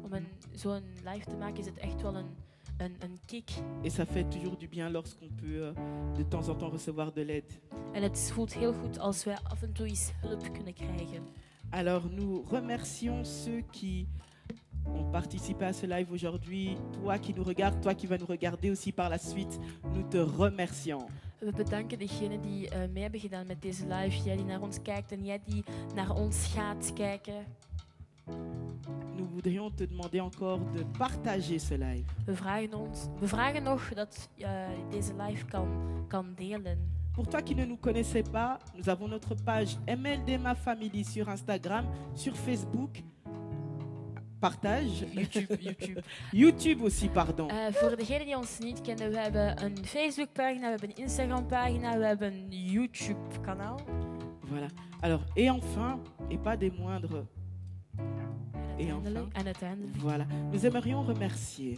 Om zo'n live te maken is het echt wel een kick. Et ça fait toujours du bien lorsqu'on peut de temps en temps recevoir de l'aide. En het voelt heel goed als wij af en toe eens hulp kunnen krijgen. Alors nous remercions ceux qui ont participé à ce live aujourd'hui. Toi qui nous regardes, toi qui vas nous regarder aussi par la suite, nous te remercions. We bedanken degenen die mee hebben gedaan met deze live. Jij die naar ons kijkt en jij die naar ons gaat kijken. Nous voudrions te demander encore de partager ce live. We vragen nog dat je deze live kan delen. Pour toi qui ne nous connaissais pas, nous avons notre page MLDMA Family sur Instagram, sur Facebook. Partage. YouTube. YouTube aussi, pardon. Voor degenen die ons niet kennen, we hebben een Facebookpagina, we hebben een Instagrampagina, we hebben een YouTube-kanaal. Voilà. Alors, et enfin, et pas des moindres, En uiteindelijk voilà, nous aimerions remercier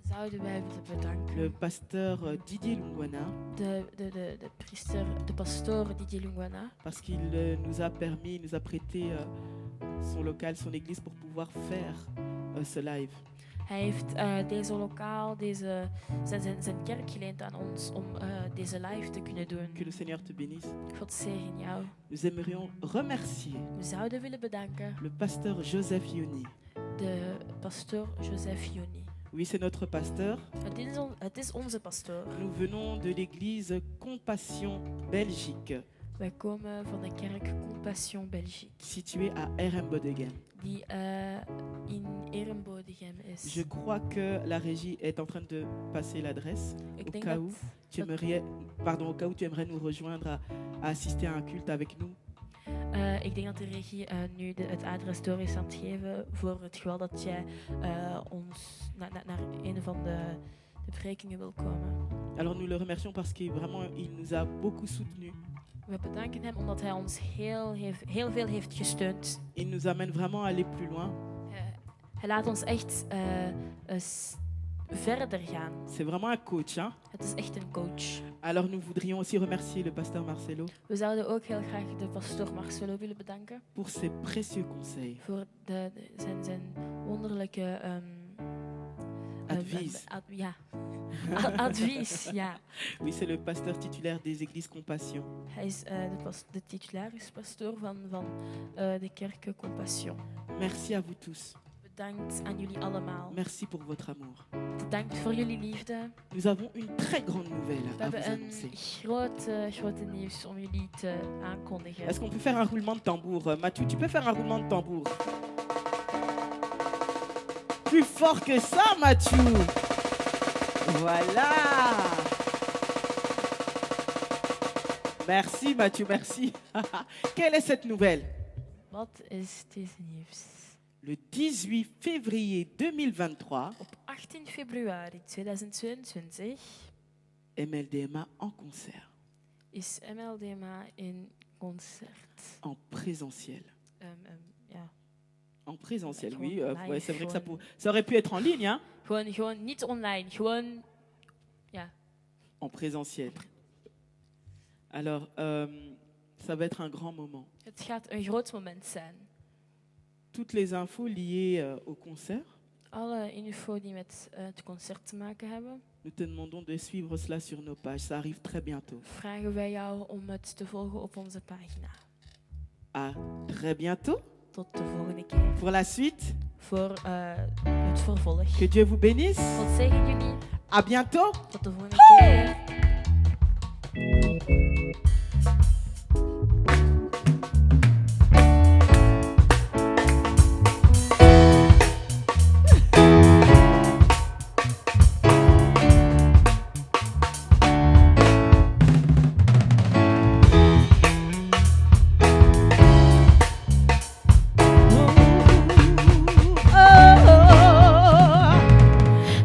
zouden wij willen bedanken le pasteur Didier Lungwana de pastoor Didier Lungwana, parce qu'il nous a permis, il nous a prêté son local, son église pour pouvoir faire ce live. Hij heeft deze lokaal, zijn kerk geleend aan ons om deze live te kunnen doen. Que le Seigneur te bénisse. God zegen jou. Nous aimerions remercier We zouden willen bedanken le pasteur Joseph Yoni. de pastoor Joseph Yoni. Oui, c'est notre pasteur. Het is onze pastoor. Nous venons de l'église Compassion Belgique, Wij komen van de kerk Compassion Belgique, située à Erembodegem. die in Erembodegem is. Je crois que la régie est en train de passer l'adresse. Ik Au denk cas dat, où au cas où tu aimerais nous rejoindre à assister à un culte avec nous. ik denk dat de regie nu het adres door is aan het geven voor het geval dat jij ons naar een van de besprekingen wil komen. Alors nous le remercions parce qu'il nous a beaucoup soutenus. We bedanken hem omdat hij ons heel veel heeft gesteund. Il nous amène vraiment à aller plus loin. Hij laat ons echt verder gaan. C'est vraiment un coach, hein? Het is echt een coach. Alors nous voudrions aussi remercier le pasteur Marcelo We zouden ook heel graag de pastoor Marcelo willen bedanken pour ses précieux conseils. voor zijn wonderlijke Advies. advies. Ja. Oui, c'est le pasteur titulaire des églises Compassion. Hij is de titularis pastoor van de kerk Compassion. Merci à vous tous. Bedankt aan jullie allemaal. Merci pour votre amour. Bedankt voor jullie liefde. Nous avons une très grande nouvelle We à vous hebben een annoncer. grote nieuws om jullie te aankondigen. Est-ce qu'on peut faire un roulement de tambour? Mathieu, tu peux faire un roulement de tambour? Plus fort que ça, Mathieu. Voilà. Merci, Mathieu, merci. Quelle est cette nouvelle? Wat is deze nieuws? Le 18 février 2023, Op 18 februari 2022 MLDMA en concert, is MLDMA in concert. en présentiel. Ja. En présentiel, Gewoon oui. live, Ouais, c'est vrai que gewoon. ça aurait pu être en ligne, hein? Gewoon niet online, gewoon ja. En présentiel. Alors, ça va être un grand moment. Het gaat een groot moment zijn. Toutes les infos liées au concert, Alle info die met het concert te maken hebben, nous te demandons de suivre cela sur nos pages. Ça arrive très bientôt. vragen wij jou om het te volgen op onze pagina. À très bientôt Tot de volgende keer pour la suite. voor het vervolg. Que Dieu vous bénisse. God zegen jullie. À bientôt. Tot de volgende keer.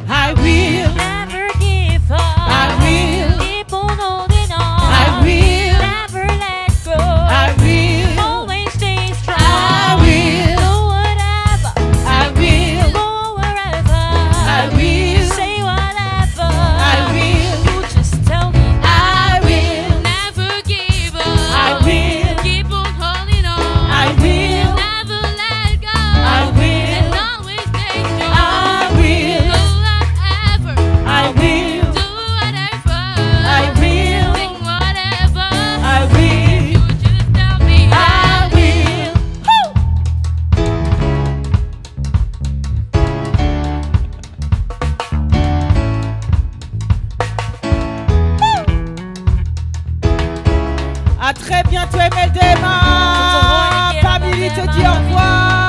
I will, Never give up. I will, Keep on holding on. I will, Never let go. I will, Always stay strong. I will, Do whatever. I will, Go wherever. I will, Say whatever. I will, You just tell me. I will, Never give up. I will, Keep on holding on. I will, Never let go. I will, And always stay strong. I will, Go whatever. I will, Do whatever. I will, Sing whatever. I will, You just tell me. I will. À très bientôt, MLDMA. Famille te dit au revoir.